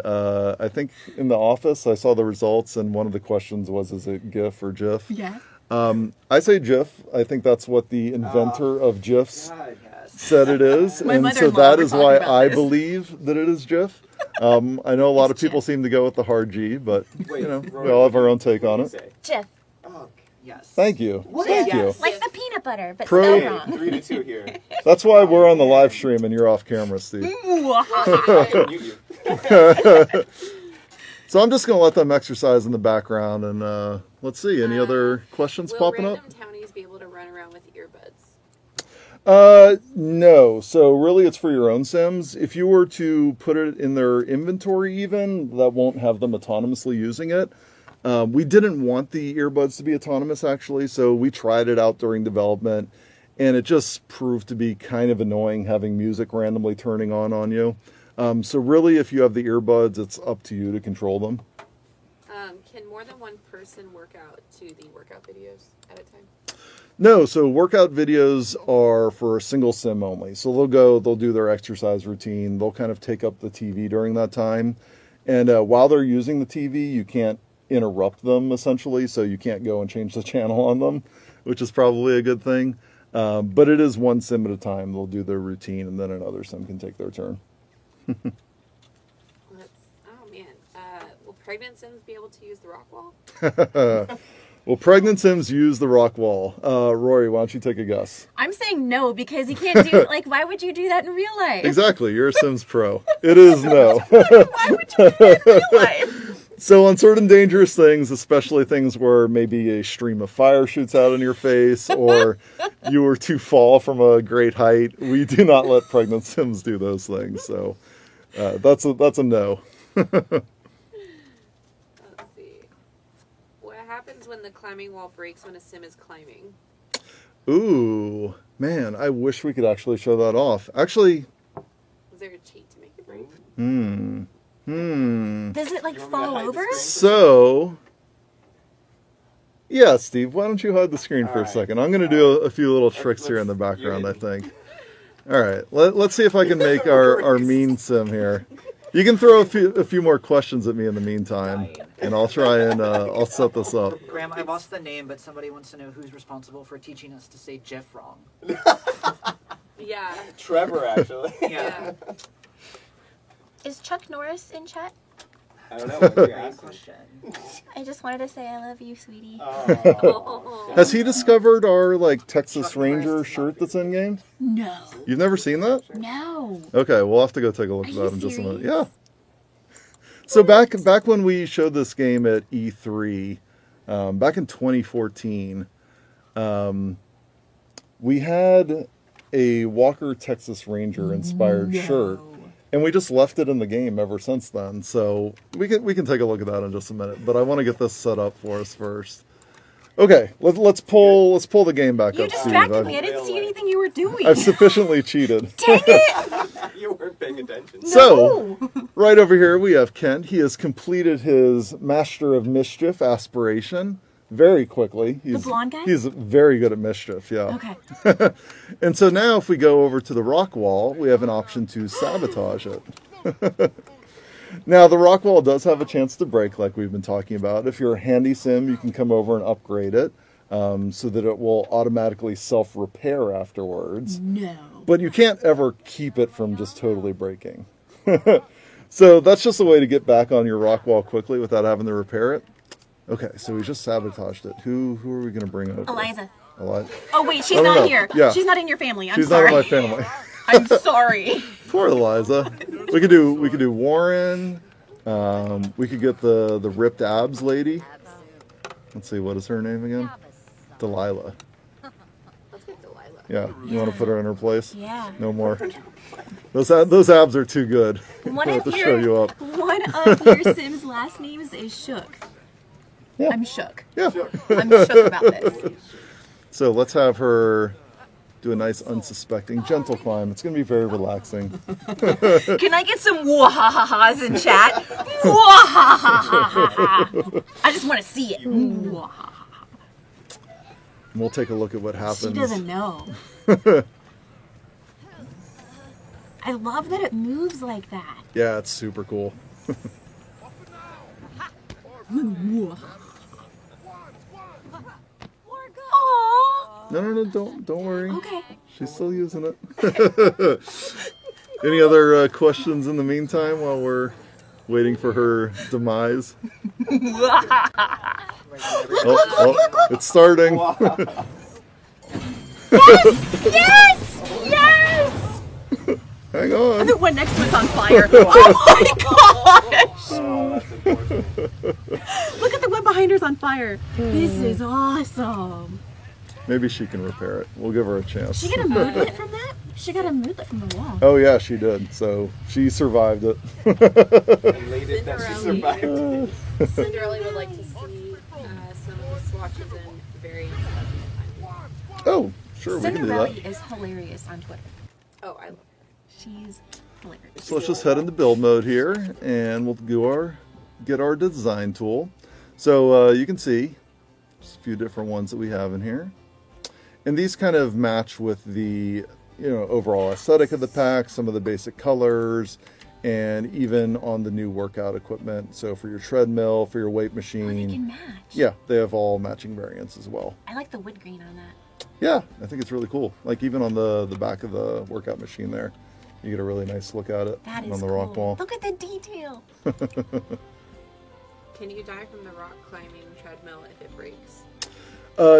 [SPEAKER 2] I think in the office. I saw the results, and one of the questions was, is it GIF or GIF?
[SPEAKER 3] Yeah.
[SPEAKER 2] I say GIF. I think that's what the inventor of GIFs
[SPEAKER 1] God, yes.
[SPEAKER 2] said it is.
[SPEAKER 3] My
[SPEAKER 2] And so
[SPEAKER 3] mother-in-law
[SPEAKER 2] that
[SPEAKER 3] were
[SPEAKER 2] is
[SPEAKER 3] talking
[SPEAKER 2] why
[SPEAKER 3] about
[SPEAKER 2] I
[SPEAKER 3] this.
[SPEAKER 2] believe that it is GIF. I know a lot
[SPEAKER 3] It's
[SPEAKER 2] of people
[SPEAKER 3] GIF.
[SPEAKER 2] seem to go with the hard G, but
[SPEAKER 5] Wait,
[SPEAKER 2] you know,
[SPEAKER 5] Rory,
[SPEAKER 2] we all have our own take
[SPEAKER 5] what
[SPEAKER 2] on
[SPEAKER 5] did
[SPEAKER 2] it.
[SPEAKER 5] you say?
[SPEAKER 3] GIF.
[SPEAKER 5] Oh,
[SPEAKER 1] Yes.
[SPEAKER 2] Thank you. Thank you.
[SPEAKER 1] Yes.
[SPEAKER 3] Like the peanut butter, but
[SPEAKER 2] Pro-
[SPEAKER 3] spelled wrong.
[SPEAKER 5] 3-2 here.
[SPEAKER 2] That's why we're on the live stream and you're off camera, Steve.
[SPEAKER 5] I can mute you.
[SPEAKER 2] So I'm just going to let them exercise in the background, and let's see. Any other questions
[SPEAKER 4] Will
[SPEAKER 2] popping up?
[SPEAKER 4] random townies be able to run around with earbuds?
[SPEAKER 2] No. So really it's for your own Sims. If you were to put it in their inventory even, that won't have them autonomously using it. We didn't want the earbuds to be autonomous actually, so we tried it out during development, and it just proved to be kind of annoying having music randomly turning on you. So really if you have the earbuds, it's up to you to control them.
[SPEAKER 4] Can more than one person work out to the workout videos at a time?
[SPEAKER 2] No, so workout videos are for a single sim only. So they'll do their exercise routine. They'll kind of take up the TV during that time. And while they're using the TV, you can't interrupt them, essentially. So you can't go and change the channel on them, which is probably a good thing. But it is one sim at a time. They'll do their routine, and then another sim can take their turn.
[SPEAKER 4] Oh, man. Will pregnant Sims be able to use the rock wall?
[SPEAKER 2] Well, pregnant sims use the rock wall. Rory, why don't you take a guess?
[SPEAKER 3] I'm saying no because you can't do like. Why would you do that in real life?
[SPEAKER 2] Exactly, you're a Sims pro. It is no.
[SPEAKER 3] Why would you do that in real life?
[SPEAKER 2] So on certain dangerous things, especially things where maybe a stream of fire shoots out in your face or you were to fall from a great height, we do not let pregnant Sims do those things. So that's a no.
[SPEAKER 4] What happens when the climbing wall breaks when a sim is climbing?
[SPEAKER 2] Ooh, man, I wish we could actually show that off. Actually,
[SPEAKER 4] Was there a cheat to make it break?
[SPEAKER 3] Does it like fall over?
[SPEAKER 2] So, yeah, Steve, why don't you hide the screen for a second? I'm going to do a few little tricks here in the background, I think. All right, let's see if I can make our mean sim here. You can throw a few more questions at me in the meantime, and I'll try and I'll set this up.
[SPEAKER 1] Graham, I lost the name, but somebody wants to know who's responsible for teaching us to say Jeff wrong.
[SPEAKER 4] Yeah.
[SPEAKER 5] Trevor, actually.
[SPEAKER 1] Yeah.
[SPEAKER 3] Is Chuck Norris in chat?
[SPEAKER 5] I don't know what you're
[SPEAKER 1] Great
[SPEAKER 5] asking.
[SPEAKER 1] question.
[SPEAKER 3] I just wanted to say I love you, sweetie.
[SPEAKER 5] Oh.
[SPEAKER 2] Has he discovered our Texas
[SPEAKER 1] Chuck
[SPEAKER 2] Ranger
[SPEAKER 1] Norris.
[SPEAKER 2] shirt that's in game?
[SPEAKER 3] No.
[SPEAKER 2] You've never seen that?
[SPEAKER 3] No.
[SPEAKER 2] Okay, we'll have to go take a look
[SPEAKER 3] Are
[SPEAKER 2] at
[SPEAKER 3] you
[SPEAKER 2] that in just a minute.
[SPEAKER 3] serious?
[SPEAKER 2] Yeah. So back when we showed this game at E3, back in 2014, we had a Walker Texas Ranger inspired shirt, and we just left it in the game ever since then. So we can take a look at that in just a minute. But I want to get this set up for us first. Okay, let's pull the game back
[SPEAKER 3] You
[SPEAKER 2] up, Steve.
[SPEAKER 3] distracted me. I didn't see anything you were doing.
[SPEAKER 2] I've sufficiently cheated.
[SPEAKER 3] Dang it!
[SPEAKER 5] You weren't paying attention.
[SPEAKER 2] So, right over here we have Kent. He has completed his Master of Mischief aspiration very quickly. He's,
[SPEAKER 3] blonde guy?
[SPEAKER 2] He's very good at mischief, yeah.
[SPEAKER 3] Okay.
[SPEAKER 2] And so now if we go over to the rock wall, we have an option to sabotage it. Now, the rock wall does have a chance to break, like we've been talking about. If you're a handy sim, you can come over and upgrade it so that it will automatically self-repair afterwards.
[SPEAKER 3] No.
[SPEAKER 2] But you can't ever keep it from just totally breaking. So that's just a way to get back on your rock wall quickly without having to repair it. Okay, so we just sabotaged it. Who are we going to bring over?
[SPEAKER 3] Eliza.
[SPEAKER 2] Eliza.
[SPEAKER 3] Oh wait, she's
[SPEAKER 2] Oh, no,
[SPEAKER 3] not
[SPEAKER 2] no.
[SPEAKER 3] here.
[SPEAKER 2] Yeah.
[SPEAKER 3] She's not in your family. I'm
[SPEAKER 2] She's
[SPEAKER 3] sorry.
[SPEAKER 2] not in my family.
[SPEAKER 3] I'm sorry.
[SPEAKER 2] Poor Eliza. We could do Warren. We could get the ripped abs lady. Let's see, what is her name again? Delilah.
[SPEAKER 4] Let's get Delilah.
[SPEAKER 2] Yeah, you want to put her in her place?
[SPEAKER 3] Yeah.
[SPEAKER 2] No more. Those abs are too good.
[SPEAKER 3] One
[SPEAKER 2] I have
[SPEAKER 3] of
[SPEAKER 2] to show you up.
[SPEAKER 3] your Sims' last names is Shook.
[SPEAKER 2] Yeah.
[SPEAKER 3] I'm shook.
[SPEAKER 2] Yeah.
[SPEAKER 3] I'm shook about this.
[SPEAKER 2] So let's have her do a nice unsuspecting gentle climb. It's going to be very relaxing.
[SPEAKER 3] Can I get some wah-ha-ha-has in chat? Wah-ha-ha-ha-ha. I just want to see it. Wah-ha-ha.
[SPEAKER 2] And we'll take a look at what happens.
[SPEAKER 3] She doesn't know. I love that it moves like that.
[SPEAKER 2] Yeah, it's super cool.
[SPEAKER 3] Aww.
[SPEAKER 2] No, don't worry.
[SPEAKER 3] Okay.
[SPEAKER 2] She's still using it. Any other questions in the meantime while we're waiting for her demise? Oh, it's starting.
[SPEAKER 3] Yes! Yes!
[SPEAKER 2] Hang on.
[SPEAKER 3] The one next one's on fire. Oh my gosh!
[SPEAKER 5] Oh, that's unfortunate.
[SPEAKER 3] Look at the one behind her's on fire. This is awesome.
[SPEAKER 2] Maybe she can repair it. We'll give her a chance.
[SPEAKER 3] She got a moodlet from that? She got a moodlet from the wall.
[SPEAKER 2] Oh yeah, she did. So she survived it.
[SPEAKER 5] Elated that she survived.
[SPEAKER 4] Cinderella would like to see some of the swatches and variants of the
[SPEAKER 2] Oh, sure, we can do
[SPEAKER 3] Cinderella
[SPEAKER 2] that.
[SPEAKER 3] is hilarious on Twitter.
[SPEAKER 4] Oh, I love
[SPEAKER 3] She's hilarious.
[SPEAKER 2] So let's just head into build mode here, and we'll get our design tool. So you can see just a few different ones that we have in here. And these kind of match with the overall aesthetic of the pack, some of the basic colors, and even on the new workout equipment. So for your treadmill, for your weight
[SPEAKER 3] Oh,
[SPEAKER 2] machine.
[SPEAKER 3] they can match.
[SPEAKER 2] Yeah, they have all matching variants as well.
[SPEAKER 3] I like the wood grain on that.
[SPEAKER 2] Yeah, I think it's really cool. Like even on the back of the workout machine there, you get a really nice look at it
[SPEAKER 3] That is
[SPEAKER 2] on the
[SPEAKER 3] cool.
[SPEAKER 2] rock wall.
[SPEAKER 3] Look at the detail.
[SPEAKER 4] Can you die from the rock climbing treadmill if it breaks?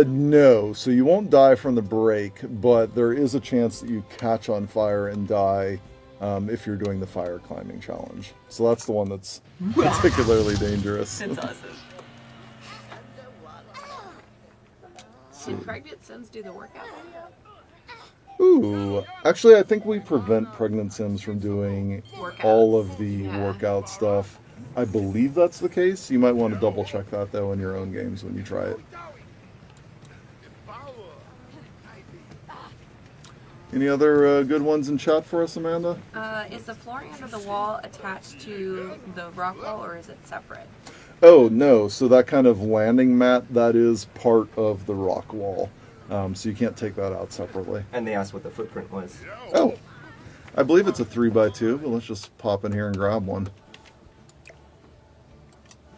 [SPEAKER 2] No, so you won't die from the break, but there is a chance that you catch on fire and die if you're doing the fire climbing challenge. So that's the one that's particularly dangerous.
[SPEAKER 3] That's awesome.
[SPEAKER 4] Can pregnant Sims do the workout?
[SPEAKER 2] Ooh, actually I think we prevent pregnant Sims from doing
[SPEAKER 4] Workouts.
[SPEAKER 2] all of the
[SPEAKER 4] Yeah.
[SPEAKER 2] workout stuff. I believe that's the case. You might want to double check that though in your own games when you try it. Any other good ones in chat for us, Amanda?
[SPEAKER 4] Is the flooring under the wall attached to the rock wall, or is it separate?
[SPEAKER 2] Oh, no. So that kind of landing mat, that is part of the rock wall. So you can't take that out separately.
[SPEAKER 5] And they asked what the footprint was.
[SPEAKER 2] Oh, I believe it's a 3x2, but let's just pop in here and grab one.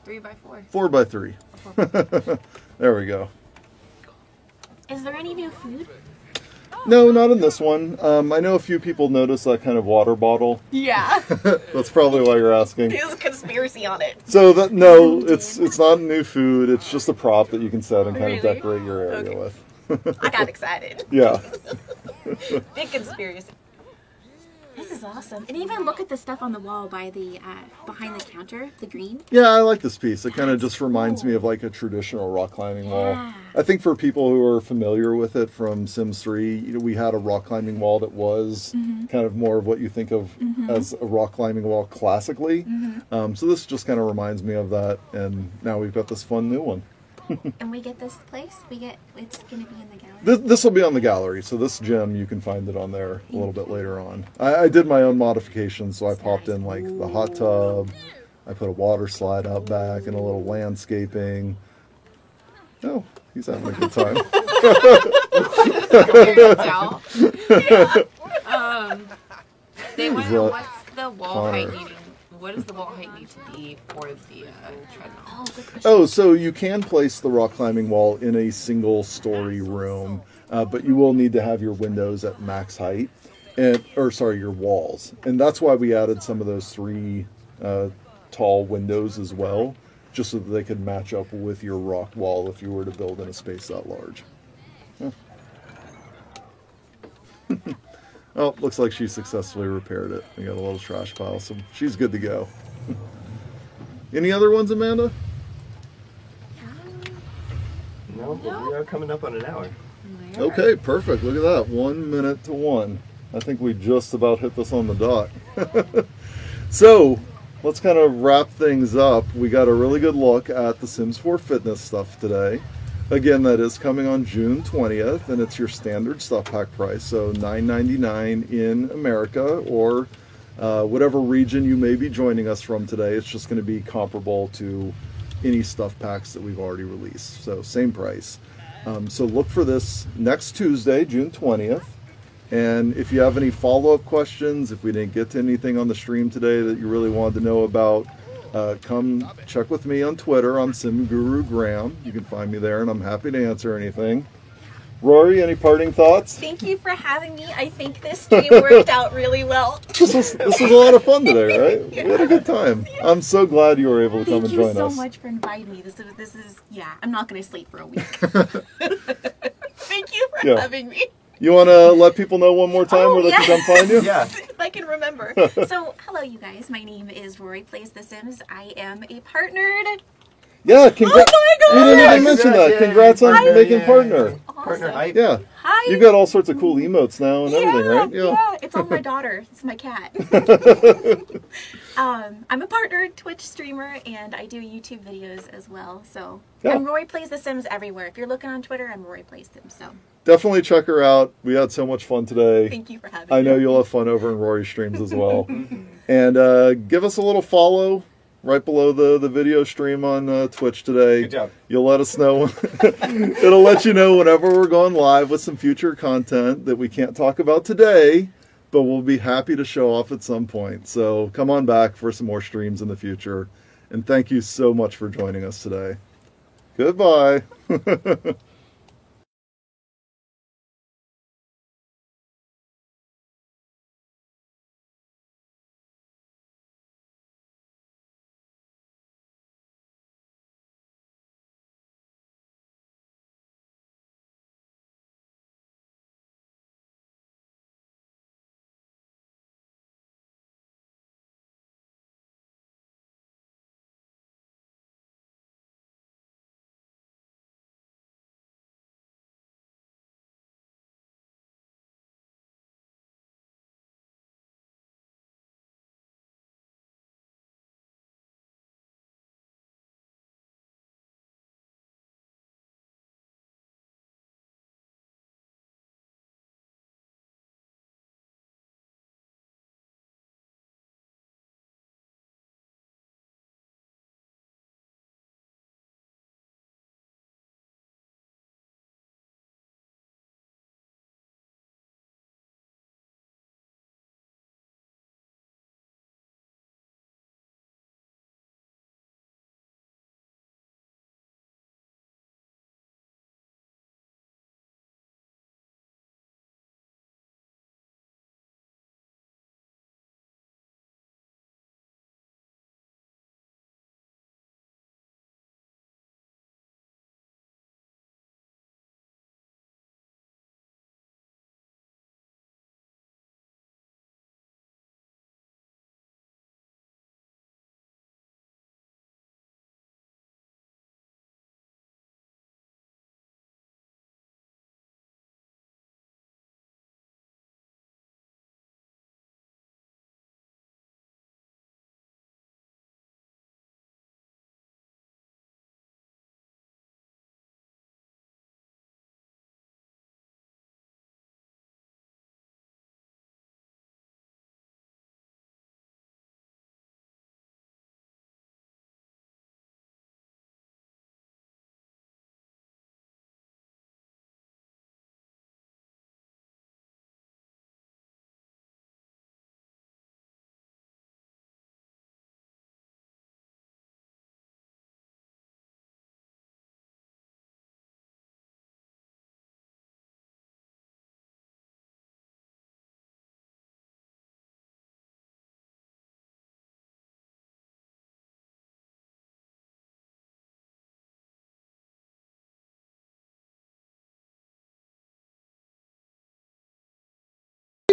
[SPEAKER 4] 3x4.
[SPEAKER 2] 4x3. There we go.
[SPEAKER 3] Is there any new food?
[SPEAKER 2] No, not in this one. I know a few people noticed that kind of water bottle.
[SPEAKER 3] Yeah.
[SPEAKER 2] That's probably why you're asking.
[SPEAKER 3] There's a conspiracy on it.
[SPEAKER 2] So that no, it's not new food. It's just a prop that you can set and kind of
[SPEAKER 3] Really?
[SPEAKER 2] decorate your area
[SPEAKER 3] Okay.
[SPEAKER 2] with.
[SPEAKER 3] I got excited.
[SPEAKER 2] Yeah.
[SPEAKER 3] Big conspiracy. This is awesome. And even look at the stuff on the wall by the behind the counter, the green.
[SPEAKER 2] Yeah, I like this piece. It kind of just reminds me of like a traditional rock climbing wall.
[SPEAKER 3] Yeah.
[SPEAKER 2] I think for people who are familiar with it from Sims 3, we had a rock climbing wall that was kind of more of what you think of as a rock climbing wall classically. So this just kind of reminds me of that. And now we've got this fun new one.
[SPEAKER 3] And we get this place. It's gonna be in the gallery.
[SPEAKER 2] This will be on the gallery, so this gem you can find it on there a little bit later on. I did my own modifications, so I popped in like the hot tub, I put a water slide out back and a little landscaping. Oh, he's having a good time.
[SPEAKER 4] They want to know what's the wall
[SPEAKER 2] Connor.
[SPEAKER 4] height needing. What does the wall height need to be for the treadmill?
[SPEAKER 3] Oh, good question.
[SPEAKER 2] Oh, so you can place the rock climbing wall in a single story room, but you will need to have your windows at max height, your walls. And that's why we added some of those 3 tall windows as well, just so that they could match up with your rock wall if you were to build in a space that large. Huh. Oh, looks like she successfully repaired it. We got a little trash pile, so she's good to go. Any other ones, Amanda?
[SPEAKER 5] No, but we are coming up on an hour.
[SPEAKER 2] Okay, perfect. Look at that. 1 minute to 1. I think we just about hit this on the dot. So, let's kind of wrap things up. We got a really good look at the Sims 4 fitness stuff today. Again, that is coming on June 20th, and it's your standard stuff pack price, so $9.99 in America, or whatever region you may be joining us from today. It's just going to be comparable to any stuff packs that we've already released, so same price. So look for this next Tuesday, June 20th. And if you have any follow-up questions, if we didn't get to anything on the stream today that you really wanted to know about, come check with me on Twitter. I'm SimGuru Graham. You can find me there, and I'm happy to answer anything. Rory, any parting thoughts?
[SPEAKER 3] Thank you for having me. I think this stream worked out really well.
[SPEAKER 2] This was a lot of fun today, right? We had a good time. I'm so glad you were able to come
[SPEAKER 3] Thank
[SPEAKER 2] and
[SPEAKER 3] you
[SPEAKER 2] join
[SPEAKER 3] so
[SPEAKER 2] us.
[SPEAKER 3] much for inviting me. This is yeah. I'm not gonna sleep for a week. Thank you for
[SPEAKER 2] Yeah.
[SPEAKER 3] having me.
[SPEAKER 2] You want to let people know one more time where they can come find you?
[SPEAKER 5] Yeah.
[SPEAKER 3] If I can remember. So, hello, you guys. My name is Rory Plays The Sims. I am a partnered.
[SPEAKER 2] Yeah, congrats.
[SPEAKER 3] Oh my God!
[SPEAKER 2] We didn't even mention that.
[SPEAKER 5] Yay.
[SPEAKER 2] Congrats on
[SPEAKER 5] Partner,
[SPEAKER 2] making
[SPEAKER 5] yay.
[SPEAKER 2] partner.
[SPEAKER 5] Partner hype.
[SPEAKER 2] Yeah.
[SPEAKER 3] Hi.
[SPEAKER 2] You've got all sorts of cool emotes now and everything, right?
[SPEAKER 3] Yeah. It's on my daughter. It's my cat. I'm a partnered Twitch streamer, and I do YouTube videos as well. So
[SPEAKER 2] Yeah.
[SPEAKER 3] I'm Rory Plays The Sims everywhere. If you're looking on Twitter, I'm Rory Plays Sims. So
[SPEAKER 2] Definitely check her out. We had so much fun today.
[SPEAKER 3] thank you for having
[SPEAKER 2] I
[SPEAKER 3] me.
[SPEAKER 2] know you'll have fun over in Rory's streams as well. And give us a little follow, right below the video stream on Twitch today.
[SPEAKER 5] Good job.
[SPEAKER 2] You'll let us know. It'll let you know whenever we're going live with some future content that we can't talk about today, but we'll be happy to show off at some point. So come on back for some more streams in the future. And thank you so much for joining us today. Goodbye.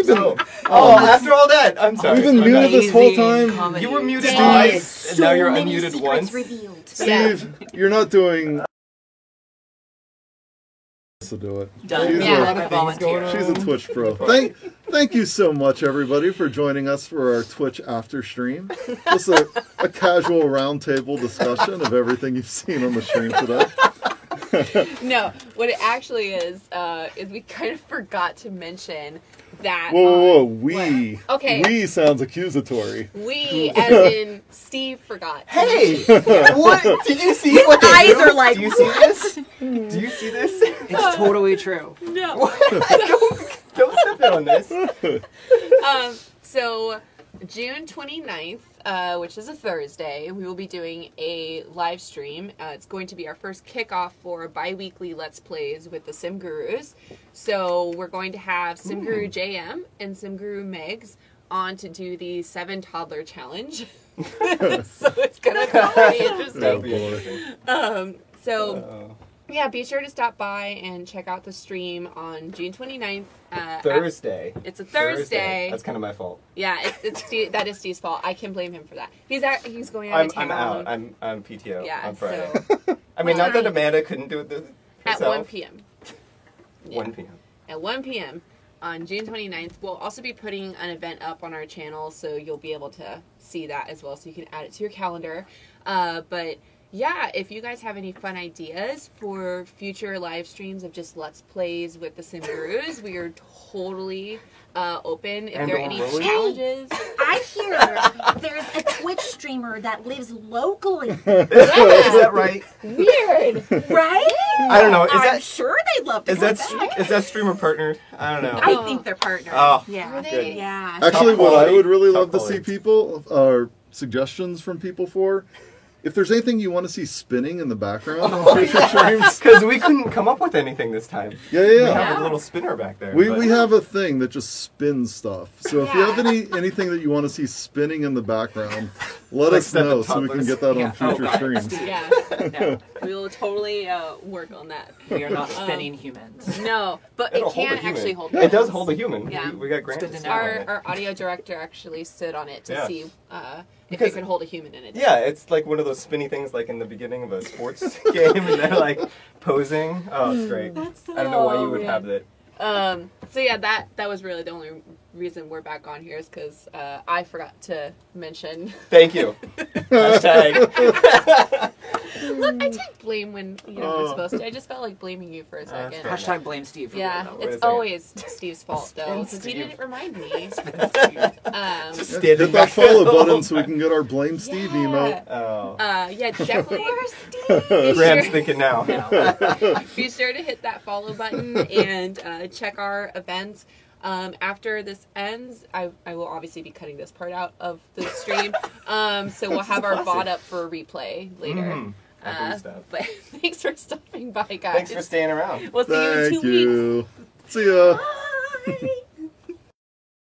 [SPEAKER 5] After all that, I'm sorry.
[SPEAKER 2] We've been muted this whole time.
[SPEAKER 5] You were muted
[SPEAKER 3] Yes.
[SPEAKER 5] twice, and now you're unmuted once.
[SPEAKER 3] Revealed.
[SPEAKER 2] Steve, you're not doing... To do it.
[SPEAKER 1] Done.
[SPEAKER 2] She's,
[SPEAKER 1] Yeah,
[SPEAKER 2] a,
[SPEAKER 1] volunteer.
[SPEAKER 2] she's a Twitch pro. Thank you so much, everybody, for joining us for our Twitch after stream. Just a casual roundtable discussion of everything you've seen on the stream today.
[SPEAKER 4] No, what it actually is we kind of forgot to mention that.
[SPEAKER 2] Whoa, we.
[SPEAKER 4] What? Okay.
[SPEAKER 2] We sounds accusatory.
[SPEAKER 4] We, as in Steve, forgot.
[SPEAKER 5] Hey! What? Did you see what they
[SPEAKER 3] eyes
[SPEAKER 5] do?
[SPEAKER 3] are like,
[SPEAKER 5] Do you see this? Do you see this?
[SPEAKER 1] It's totally true.
[SPEAKER 4] No.
[SPEAKER 5] Don't step in on this.
[SPEAKER 4] So June 29th, which is a Thursday, we will be doing a live stream. It's going to be our first kickoff for bi-weekly Let's Plays with the Sim Gurus. So we're going to have Sim Guru JM and Sim Guru Megs on to do the 7 Toddler Challenge. So it's going to be pretty interesting.
[SPEAKER 5] That'll be interesting.
[SPEAKER 4] Yeah, be sure to stop by and check out the stream on June 29th.
[SPEAKER 5] Thursday.
[SPEAKER 4] It's a Thursday.
[SPEAKER 5] That's kind of my fault.
[SPEAKER 4] Yeah, it's Steve, that is Steve's fault. I can blame him for that. He's going out of town.
[SPEAKER 5] I'm out. I'm PTO
[SPEAKER 4] Yeah,
[SPEAKER 5] on Friday.
[SPEAKER 4] so
[SPEAKER 5] I mean, not that Amanda couldn't do it herself.
[SPEAKER 4] at 1 p.m. Yeah.
[SPEAKER 5] 1 p.m.
[SPEAKER 4] At 1 p.m. on June 29th. We'll also be putting an event up on our channel, so you'll be able to see that as well, so you can add it to your calendar. But yeah, if you guys have any fun ideas for future live streams of just Let's Plays with the Sim Gurus, we are totally open. If there are any challenges.
[SPEAKER 3] I I hear there's a Twitch streamer that lives locally,
[SPEAKER 5] Is that right?
[SPEAKER 4] Weird.
[SPEAKER 3] right?
[SPEAKER 5] I don't know. Is
[SPEAKER 3] I'm
[SPEAKER 5] that
[SPEAKER 3] sure they'd love to
[SPEAKER 5] is
[SPEAKER 3] come
[SPEAKER 5] that
[SPEAKER 3] back.
[SPEAKER 5] is that streamer partnered? I don't know.
[SPEAKER 3] I think they're partners.
[SPEAKER 5] Oh,
[SPEAKER 3] yeah.
[SPEAKER 4] good.
[SPEAKER 3] Yeah.
[SPEAKER 2] Actually,
[SPEAKER 5] Top
[SPEAKER 2] what I
[SPEAKER 5] quality.
[SPEAKER 2] would really
[SPEAKER 5] Top
[SPEAKER 2] love to see
[SPEAKER 5] quality.
[SPEAKER 2] people are suggestions from people for. If there's anything you want to see spinning in the background on future streams,
[SPEAKER 5] Because we couldn't come up with anything this time.
[SPEAKER 2] yeah,
[SPEAKER 5] We
[SPEAKER 2] yeah.
[SPEAKER 5] have a little spinner back there.
[SPEAKER 2] We,
[SPEAKER 5] but-
[SPEAKER 2] we have a thing that just spins stuff. So if you
[SPEAKER 3] Yeah.
[SPEAKER 2] have anything that you want to see spinning in the background, let
[SPEAKER 5] Like
[SPEAKER 2] us know
[SPEAKER 5] Seven
[SPEAKER 2] so we can
[SPEAKER 5] Toddlers.
[SPEAKER 2] get that
[SPEAKER 1] Yeah.
[SPEAKER 2] on future
[SPEAKER 1] Oh, God.
[SPEAKER 2] streams.
[SPEAKER 4] Yeah.
[SPEAKER 1] No,
[SPEAKER 4] We will totally work on that.
[SPEAKER 1] we are not spinning humans.
[SPEAKER 4] No, but
[SPEAKER 5] It'll
[SPEAKER 4] it
[SPEAKER 5] hold a
[SPEAKER 4] can
[SPEAKER 5] human.
[SPEAKER 4] actually hold.
[SPEAKER 5] It does hold a human.
[SPEAKER 4] Yeah.
[SPEAKER 5] We got grants.
[SPEAKER 1] good to know.
[SPEAKER 4] Our audio director actually stood on it to
[SPEAKER 5] Yeah.
[SPEAKER 4] see if
[SPEAKER 5] Because-
[SPEAKER 4] it could hold a human in it.
[SPEAKER 5] Yeah, it's like one of those spinny things like in the beginning of a sports game and they're like posing. Oh, it's great.
[SPEAKER 3] That's
[SPEAKER 5] I don't know why you
[SPEAKER 4] Oh,
[SPEAKER 5] would
[SPEAKER 4] man.
[SPEAKER 5] have that.
[SPEAKER 4] So yeah, that was really the only reason we're back on here is because I forgot to mention.
[SPEAKER 5] Thank you. Hashtag.
[SPEAKER 4] Look, I take blame when you know we're
[SPEAKER 5] Oh.
[SPEAKER 4] supposed to. I just felt like blaming you for a
[SPEAKER 5] that's
[SPEAKER 4] second.
[SPEAKER 5] fair.
[SPEAKER 1] Hashtag blame Steve. For
[SPEAKER 4] Yeah,
[SPEAKER 1] that.
[SPEAKER 5] Wait a
[SPEAKER 4] it's
[SPEAKER 5] second.
[SPEAKER 4] always Steve's fault though,
[SPEAKER 1] Spin
[SPEAKER 4] because he
[SPEAKER 5] Steve.
[SPEAKER 4] didn't remind me.
[SPEAKER 5] Just
[SPEAKER 2] Hit
[SPEAKER 5] standing
[SPEAKER 2] that
[SPEAKER 5] back
[SPEAKER 2] follow
[SPEAKER 5] there.
[SPEAKER 2] button so we can get our Blame Steve emote.
[SPEAKER 5] Oh.
[SPEAKER 4] Yeah, definitely.
[SPEAKER 5] Graham's thinking now.
[SPEAKER 4] Be sure to hit that follow button and check our events. After this ends, I will obviously be cutting this part out of the stream. So we'll have our VOD up for a replay later.
[SPEAKER 5] Mhm. I believe that.
[SPEAKER 4] But thanks for stopping by, guys.
[SPEAKER 5] Thanks for staying around.
[SPEAKER 4] We'll see you in 2
[SPEAKER 2] Thank
[SPEAKER 4] weeks.
[SPEAKER 2] you. See ya.